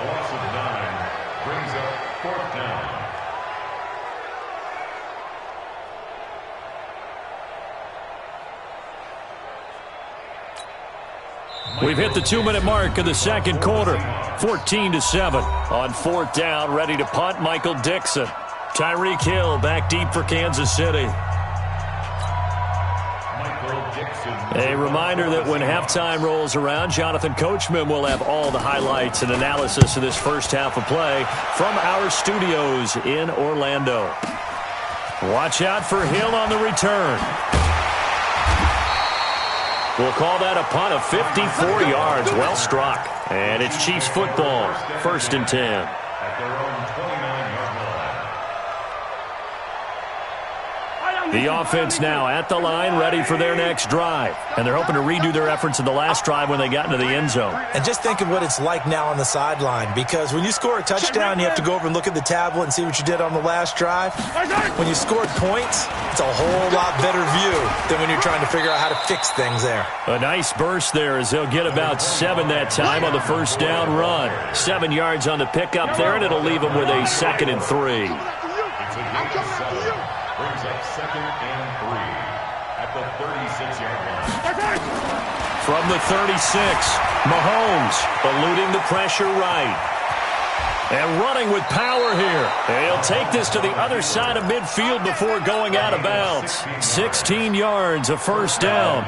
loss of 9 brings up 4th down. We've hit the 2-minute mark of the second quarter. 14-7 on 4th down. Ready to punt, Michael Dixon. Tyreek Hill back deep for Kansas City. A reminder that when halftime rolls around, Jonathan Coachman will have all the highlights and analysis of this first half of play from our studios in Orlando. Watch out for Hill on the return. We'll call that a punt of 54 yards. Well struck. And it's Chiefs football. 1st and 10. At their own 29-yard line. The offense now at the line, ready for their next drive. And they're hoping to redo their efforts in the last drive when they got into the end zone. And just think of what it's like now on the sideline, because when you score a touchdown, you have to go over and look at the tablet and see what you did on the last drive. When you scored points, it's a whole lot better view than when you're trying to figure out how to fix things there. A nice burst there as they'll get about 7 that time on the first down run. 7 yards on the pickup there, and it'll leave them with a 2nd and 3. It's a gain of 7. Brings up 2nd and 3 at the 36-yard line. From the 36, Mahomes eluding the pressure right. And running with power here. He'll take this to the other side of midfield before going out of bounds. 16 yards, a 1st down.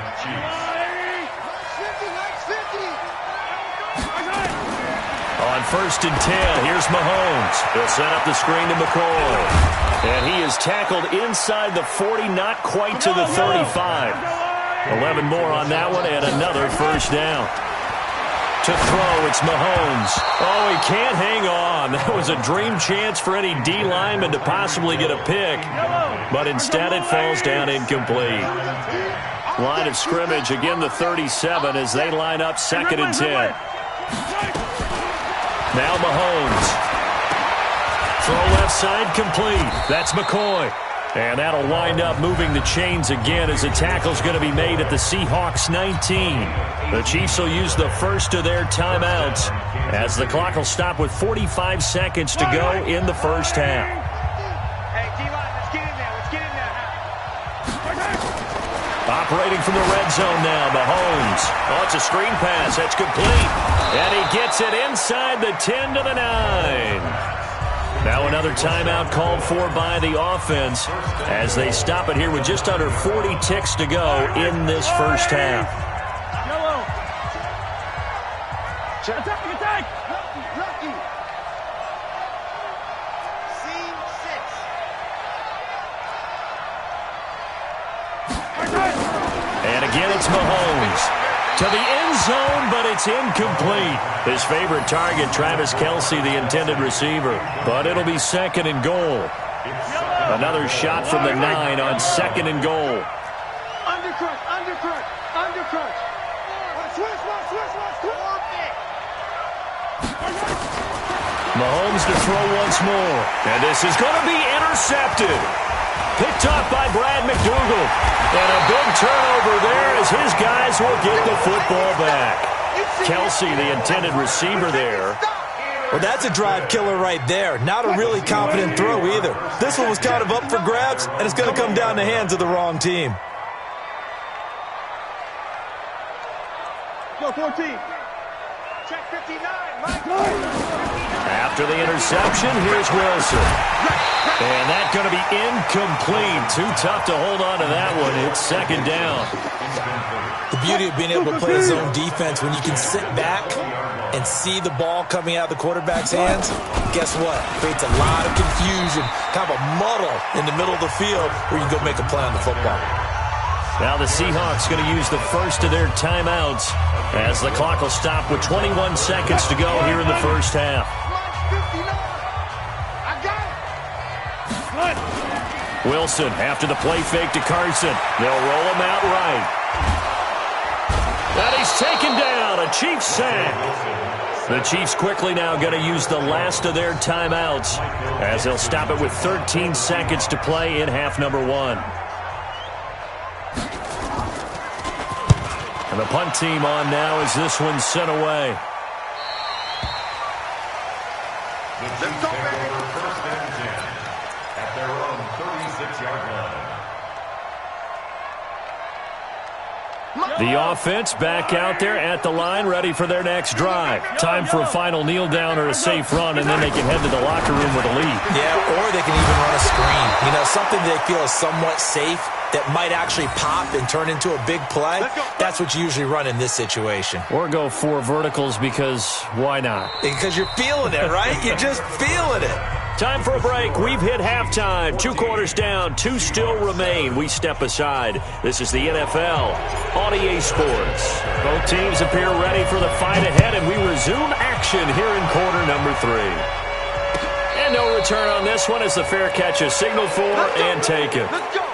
On 1st and 10, here's Mahomes. He'll set up the screen to McCoy. And he is tackled inside the 40, not quite to the 35. 11 more on that one, and another 1st down. To throw, it's Mahomes. Oh, he can't hang on. That was a dream chance for any D lineman to possibly get a pick. But instead it falls down incomplete. Line of scrimmage, again the 37 as they line up 2nd and 10. Now Mahomes. Throw left side complete. That's McCoy. And that'll wind up moving the chains again as the tackle's going to be made at the Seahawks 19. The Chiefs will use the first of their timeouts as the clock will stop with 45 seconds to go in the first half. Hey, D-line, let's get in there. Let's get in there. Operating from the red zone now, Mahomes. Oh, it's a screen pass. That's complete. And he gets it inside the 10 to the 9. Now another timeout called for by the offense as they stop it here with just under 40 ticks to go in this first half. Check. Attack! Lucky! Scene 6. And again, it's Mahomes. To the end zone, but it's incomplete. His favorite target, Travis Kelce, the intended receiver. But it'll be second and goal. Another shot from the 9 on second and goal. Undercrunch. Switch. Mahomes to throw once more. And this is going to be intercepted. Picked off by Brad McDougal. And a big turnover there as his guys will get the football back. Kelce, the intended receiver there. Well, that's a drive killer right there. Not a really confident throw either. This one was kind of up for grabs, and it's going to come down the hands of the wrong team. Go 14. Check 59. After the interception, here's Wilson. And that's going to be incomplete. Too tough to hold on to that one. It's second down. The beauty of being able to play a zone defense when you can sit back and see the ball coming out of the quarterback's hands, guess what? Creates a lot of confusion, kind of a muddle in the middle of the field where you can go make a play on the football. Now the Seahawks going to use the first of their timeouts as the clock will stop with 21 seconds to go here in the first half. Wilson after the play fake to Carson. They'll roll him out right. And he's taken down. A Chiefs sack. The Chiefs quickly now going to use the last of their timeouts as they'll stop it with 13 seconds to play in half number 1. And the punt team on now as this one's sent away. Let's go, baby. First and 10 at their own 36-yard line. The offense back out there at the line, ready for their next drive. Time for a final kneel down or a safe run, and then they can head to the locker room with a lead. Yeah, or they can even run a screen. You know, something they feel is somewhat safe that might actually pop and turn into a big play. That's what you usually run in this situation. Or go 4 verticals because why not? Because you're feeling it, right? You're just feeling it. Time for a break. We've hit halftime. 2 quarters down. 2 still remain. We step aside. This is the NFL on EA Sports. Both teams appear ready for the fight ahead, and we resume action here in quarter number 3. And no return on this one as the fair catch is signaled for and taken. Let's go.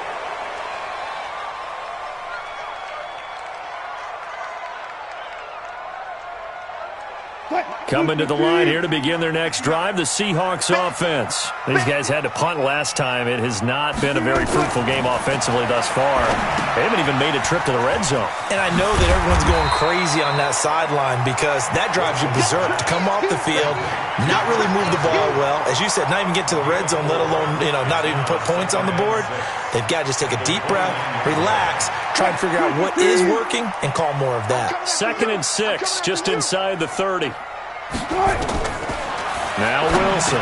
Coming to the line here to begin their next drive, the Seahawks offense. These guys had to punt last time. It has not been a very fruitful game offensively thus far. They haven't even made a trip to the red zone. And I know that everyone's going crazy on that sideline because that drives you berserk to come off the field, not really move the ball well. As you said, not even get to the red zone, let alone, not even put points on the board. They've got to just take a deep breath, relax, try and figure out what is working, and call more of that. 2nd and 6, just inside the 30. Now Wilson.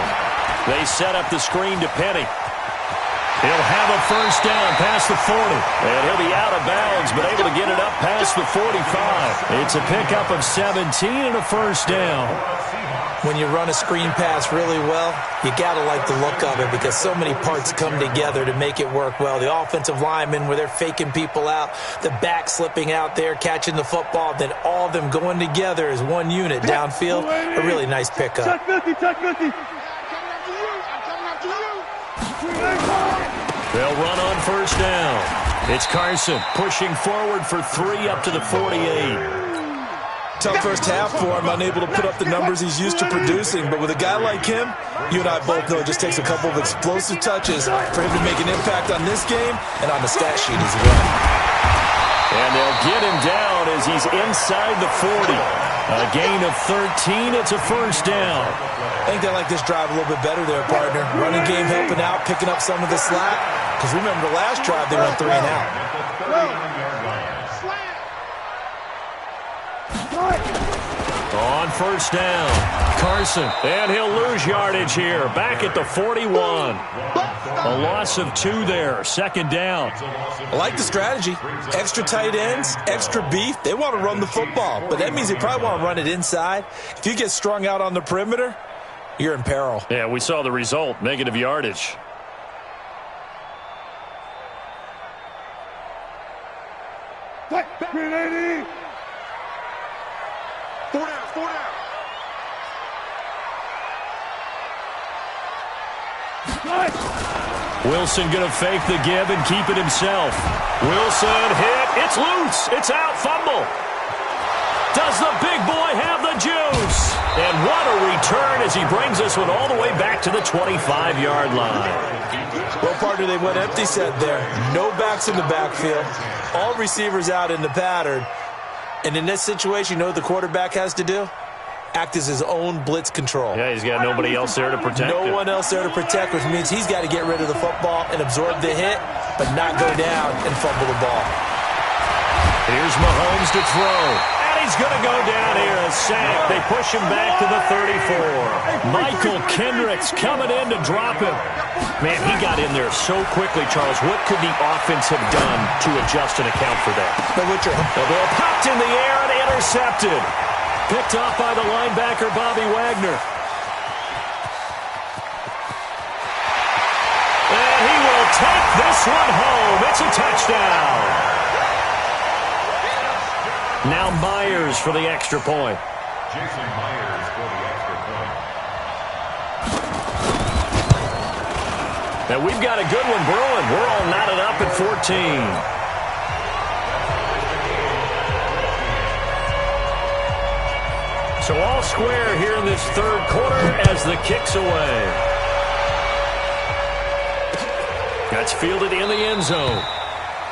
They set up the screen to Penny. He'll have a first down past the 40. And he'll be out of bounds, but able to get it up past the 45. It's a pickup of 17 and a first down. When you run a screen pass really well, you got to like the look of it because so many parts come together to make it work well. The offensive linemen, where they're faking people out, the back slipping out there, catching the football, then all of them going together as one unit downfield. A really nice pickup. Check 50. They'll run on first down. It's Carson pushing forward for 3 up to the 48. Tough first half for him, unable to put up the numbers he's used to producing. But with a guy like him, you and I both know it just takes a couple of explosive touches for him to make an impact on this game and on the stat sheet as well. And they'll get him down as he's inside the 40. A gain of 13. It's a first down. I think they like this drive a little bit better there, partner. Running game helping out, picking up some of the slack. Because remember, the last drive they went 3 and out. On first down, Carson, and he'll lose yardage here. Back at the 41. A loss of 2 there, second down. I like the strategy. Extra tight ends, extra beef. They want to run the football, but that means they probably want to run it inside. If you get strung out on the perimeter, you're in peril. Yeah, we saw the result, negative yardage. Green 80. 4 down, 4 down. Wilson going to fake the give and keep it himself. Wilson hit. It's loose. It's out. Fumble. Does the big boy have the juice? And what a return as he brings this one all the way back to the 25-yard line. Well, partner, they went empty set there. No backs in the backfield. All receivers out in the pattern. And in this situation, you know what the quarterback has to do? Act as his own blitz control. Yeah, he's got nobody else there to protect him. No one else there to protect, which means he's got to get rid of the football and absorb the hit, but not go down and fumble the ball. Here's Mahomes to throw. And he's going to go down here, a sack. They push him back to the 34. Michael Kendricks coming in to drop him. Man, he got in there so quickly, Charles. What could the offense have done to adjust and account for that? The ball popped in the air and intercepted. Picked off by the linebacker, Bobby Wagner. And he will take this one home. It's a touchdown. Now Myers for the extra point. Jason Myers for the extra point. Now we've got a good one brewing. We're all knotted up at 14. So all square here in this third quarter as the kick's away. That's fielded in the end zone.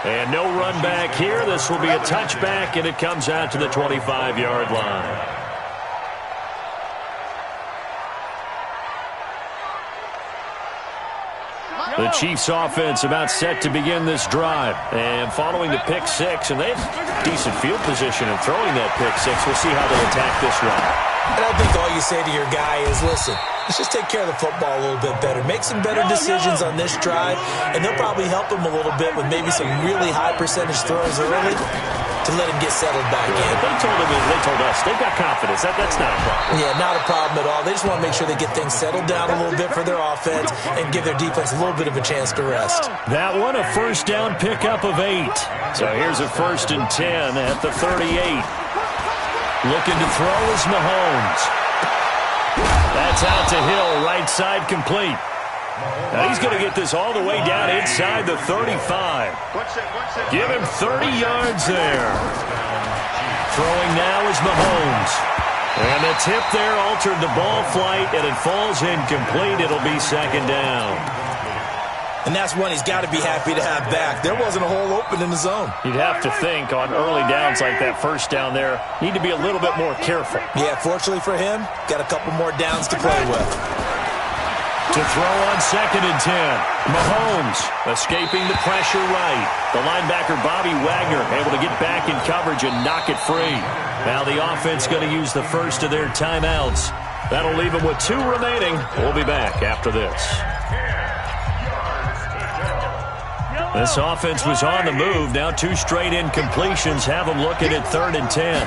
And no run back here. This will be a touchback, and it comes out to the 25-yard line. The Chiefs offense about set to begin this drive. And following the pick six, and they have decent field position in throwing that pick six. We'll see how they attack this one. And I think all you say to your guy is, listen, let's just take care of the football a little bit better. Make some better decisions on this drive, and they'll probably help him a little bit with maybe some really high percentage throws early to let him get settled back in. They told us they've got confidence. That's not a problem. Yeah, not a problem at all. They just want to make sure they get things settled down a little bit for their offense and give their defense a little bit of a chance to rest. That one, a first down pickup of 8. So here's a 1st and 10 at the 38. Looking to throw is Mahomes. That's out to Hill, right side complete. Now he's going to get this all the way down inside the 35. Give him 30 yards there. Throwing now is Mahomes. And the tip there altered the ball flight, and it falls incomplete. It'll be second down. And that's one he's got to be happy to have back. There wasn't a hole open in the zone. You'd have to think on early downs like that first down there, need to be a little bit more careful. Yeah, fortunately for him, got a couple more downs to play with. To throw on 2nd and 10. Mahomes escaping the pressure right. The linebacker Bobby Wagner able to get back in coverage and knock it free. Now the offense going to use the first of their timeouts. That'll leave them with 2 remaining. We'll be back after this. This offense was on the move. Now 2 straight incompletions have them looking at 3rd and 10.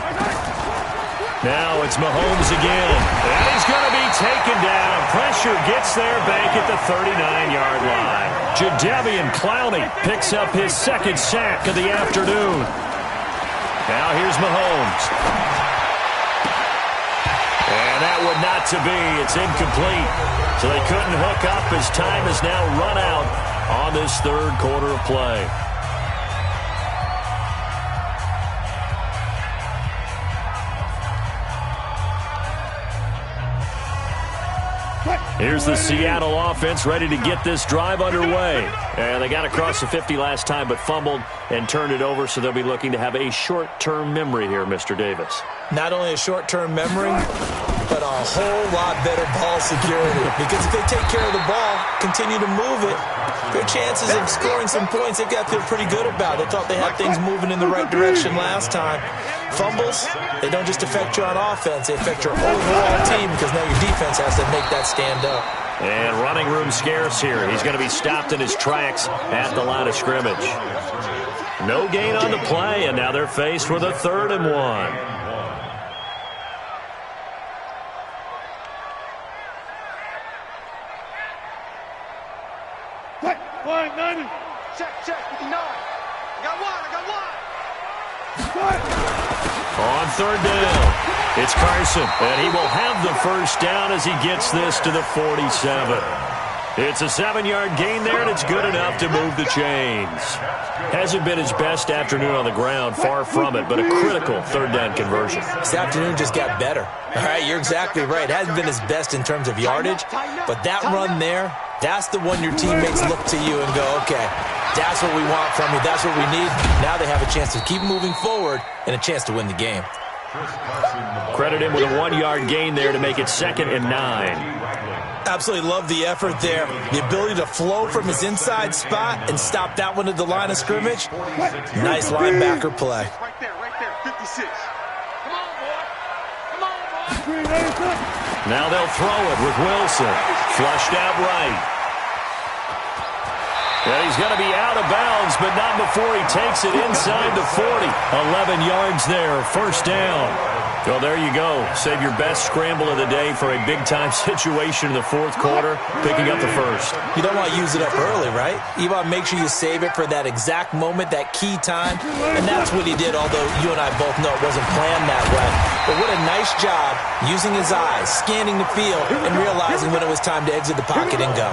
Now it's Mahomes again. And he's going to be taken down. Pressure gets there back at the 39-yard line. Jadeveon Clowney picks up his 2nd sack of the afternoon. Now here's Mahomes. And that one not to be. It's incomplete. So they couldn't hook up as time is now run out on this third quarter of play. Here's the Seattle offense ready to get this drive underway. And they got across the 50 last time but fumbled and turned it over, so they'll be looking to have a short-term memory here, Mr. Davis. Not only a short-term memory, but a whole lot better ball security. Because if they take care of the ball, continue to move it, their chances of scoring some points, they've got to feel pretty good about. They thought they had things moving in the right direction last time. Fumbles, they don't just affect you on offense, they affect your overall team because now your defense has to make that stand up. And running room scarce here. He's going to be stopped in his tracks at the line of scrimmage. No gain on the play, and now they're faced with a 3rd and 1. Check, 59. I got one. On 3rd down, it's Carson, and he will have the 1st down as he gets this to the 47. It's a 7-yard gain there, and it's good enough to move the chains. Hasn't been his best afternoon on the ground, far from it, but a critical 3rd down conversion. This afternoon just got better. All right, you're exactly right. It hasn't been his best in terms of yardage, but that run there, that's the one your teammates look to you and go, okay, that's what we want from you. That's what we need. Now they have a chance to keep moving forward and a chance to win the game. Credit him with a 1-yard gain there to make it 2nd and 9. Absolutely love the effort there. The ability to flow from his inside spot and stop that one at the line of scrimmage. Nice linebacker play. Right there, 56. Come on, boy. Now they'll throw it with Wilson. Flushed out right. And he's going to be out of bounds, but not before he takes it inside the 40. 11 yards there, 1st down. Well, there you go. Save your best scramble of the day for a big-time situation in the 4th quarter, picking up the 1st. You don't want to use it up early, right? You want to make sure you save it for that exact moment, that key time, and that's what he did, although you and I both know it wasn't planned that way. But what a nice job using his eyes, scanning the field, and realizing when it was time to exit the pocket and go.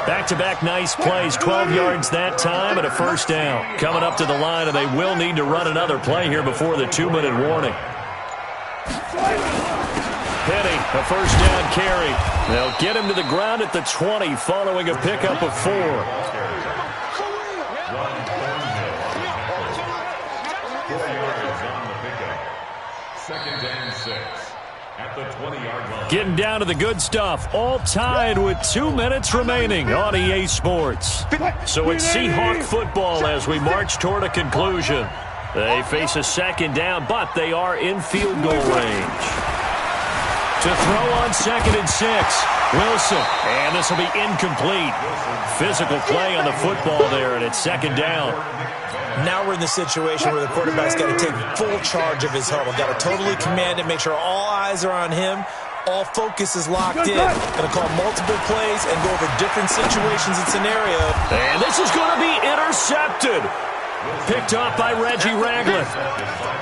Back-to-back nice plays, 12 yards that time and a 1st down. Coming up to the line, and they will need to run another play here before the 2-minute warning. Penny, a 1st down carry. They'll get him to the ground at the 20 following a pickup of 4. Second and 6 at the 20-yard line. Getting down to the good stuff, all tied with 2 minutes remaining on EA Sports. So it's Seahawk football as we march toward a conclusion. They face a 2nd down, but they are in field goal range. To throw on 2nd and 6, Wilson, and this will be incomplete. Physical play on the football there, and it's 2nd down. Now we're in the situation where the quarterback's got to take full charge of his huddle. Got to totally command it, make sure all eyes are on him. All focus is locked in. Going to call multiple plays and go over different situations and scenarios. And this is going to be intercepted. Picked off by Reggie Ragland.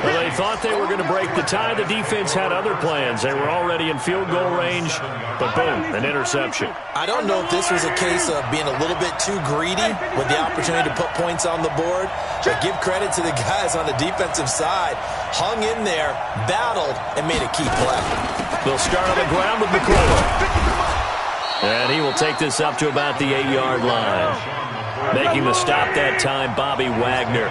Well, they thought they were going to break the tie. The defense had other plans. They were already in field goal range, but boom, an interception. I don't know if this was a case of being a little bit too greedy with the opportunity to put points on the board, but give credit to the guys on the defensive side. Hung in there, battled, and made a key play. They'll start on the ground with McCullough. And he will take this up to about the 8-yard line. Making the stop that time, Bobby Wagner.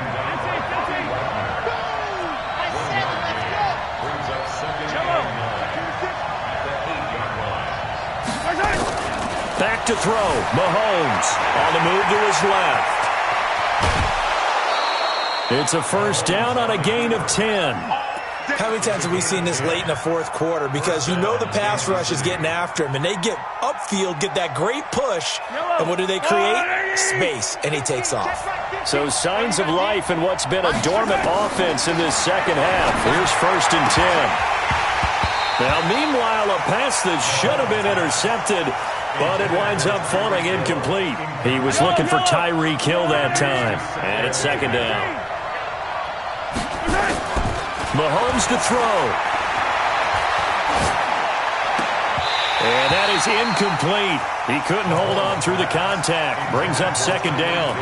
Back to throw. Mahomes on the move to his left. It's a 1st down on a gain of 10. How many times have we seen this late in the 4th quarter? Because you know the pass rush is getting after him, and they get upfield, get that great push, and what do they create? Space, and he takes off. So signs of life in what's been a dormant offense in this 2nd half. Here's 1st and 10. Now, meanwhile, a pass that should have been intercepted, but it winds up falling incomplete. He was looking for Tyreek Hill that time, and it's 2nd down. Mahomes to throw. And that is incomplete. He couldn't hold on through the contact. Brings up 2nd down.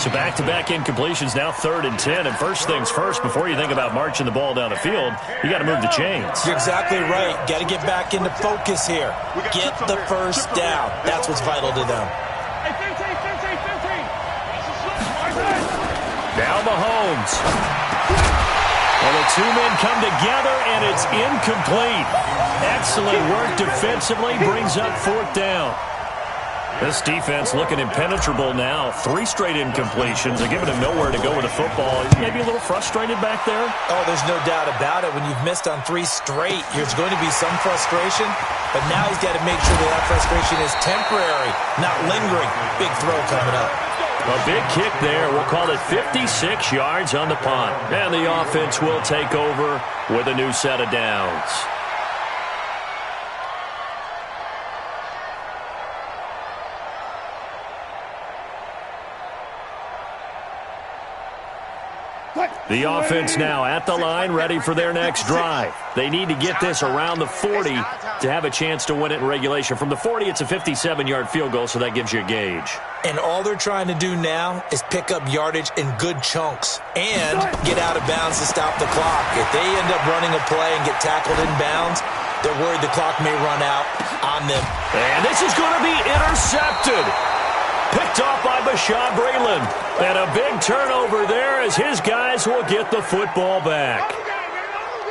So back-to-back incompletions, now 3rd and 10. And first things first, before you think about marching the ball down the field, you got to move the chains. You're exactly right. Got to get back into focus here. Get the 1st down. That's what's vital to them. Now Mahomes. Well, the 2 men come together, and it's incomplete. Excellent work defensively, brings up 4th down. This defense looking impenetrable now. 3 straight incompletions. They're giving him nowhere to go with the football. He's maybe a little frustrated back there. Oh, there's no doubt about it. When you've missed on 3 straight, there's going to be some frustration. But now he's got to make sure that frustration is temporary, not lingering. Big throw coming up. A big kick there. We'll call it 56 yards on the punt. And the offense will take over with a new set of downs. The offense now at the line, ready for their next drive. They need to get this around the 40 to have a chance to win it in regulation. From the 40, it's a 57-yard field goal, so that gives you a gauge. And all they're trying to do now is pick up yardage in good chunks and get out of bounds to stop the clock. If they end up running a play and get tackled in bounds, they're worried the clock may run out on them. And this is going to be intercepted. Picked off by Bashaud Breeland. And a big turnover there as his guys will get the football back.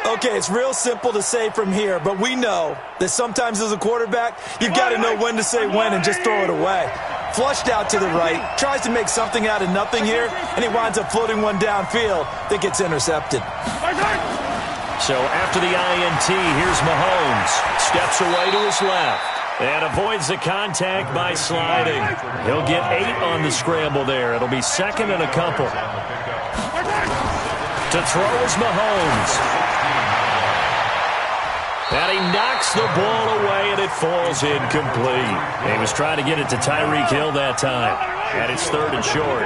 Okay, it's real simple to say from here, but we know that sometimes as a quarterback, you've got to know when to say when and just throw it away. Flushed out to the right, tries to make something out of nothing here, and he winds up floating one downfield that gets intercepted. So after the INT, here's Mahomes. Steps away to his left. And avoids the contact by sliding. He'll get 8 on the scramble there. It'll be second and a couple. To throw is Mahomes. And he knocks the ball away, and it falls incomplete. He was trying to get it to Tyreek Hill that time. And it's 3rd and short.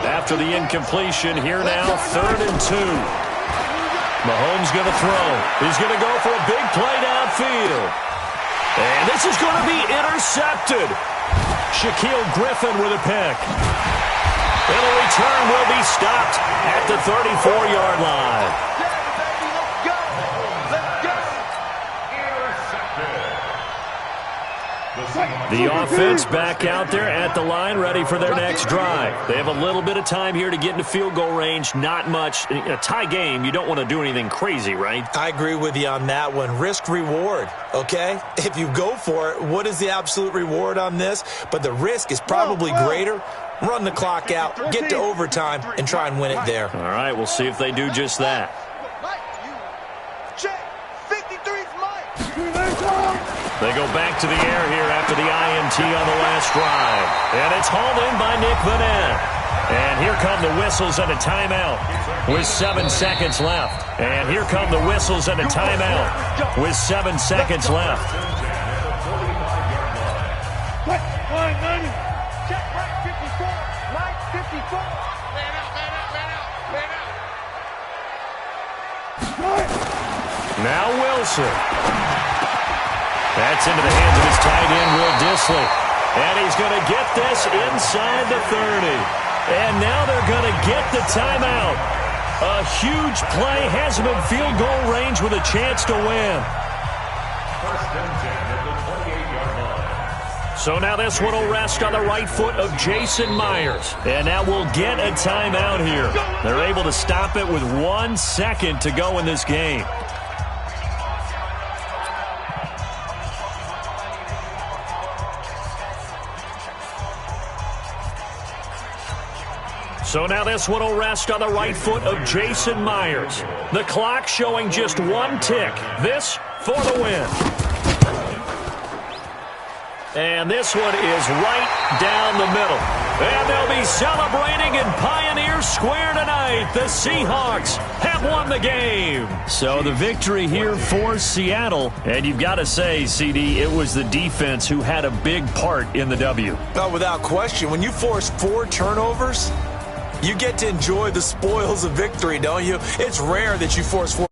After the incompletion, here now, 3rd and 2. Mahomes going to throw. He's going to go for a big play downfield. And this is going to be intercepted. Shaquille Griffin with a pick. And the return will be stopped at the 34-yard line. The offense back out there at the line, ready for their next drive. They have a little bit of time here to get into field goal range, not much. In a tie game, you don't want to do anything crazy, right? I agree with you on that one. Risk-reward, okay? If you go for it, what is the absolute reward on this? But the risk is probably greater. Run the clock out, get to overtime, and try and win it there. All right, we'll see if they do just that. They go back to the air here after the INT on the last drive. And it's hauled in by Nick Vanette. And here come the whistles and a timeout with 7 seconds left. And here come the whistles and a timeout with 7 seconds left. Check right 54. Right 54. Man out, man out, man out, man out. Now Wilson. That's into the hands of his tight end, Will Dissly. And he's going to get this inside the 30. And now they're going to get the timeout. A huge play has him in field goal range with a chance to win. So now this one will rest on the right foot of Jason Myers. And now we'll get a timeout here. They're able to stop it with 1 second to go in this game. So now this one will rest on the right foot of Jason Myers. The clock showing just 1 tick. This for the win. And this one is right down the middle. And they'll be celebrating in Pioneer Square tonight. The Seahawks have won the game. So the victory here for Seattle. And you've got to say, CD, it was the defense who had a big part in the W. Oh, without question. When you force 4 turnovers, you get to enjoy the spoils of victory, don't you? It's rare that you force 4.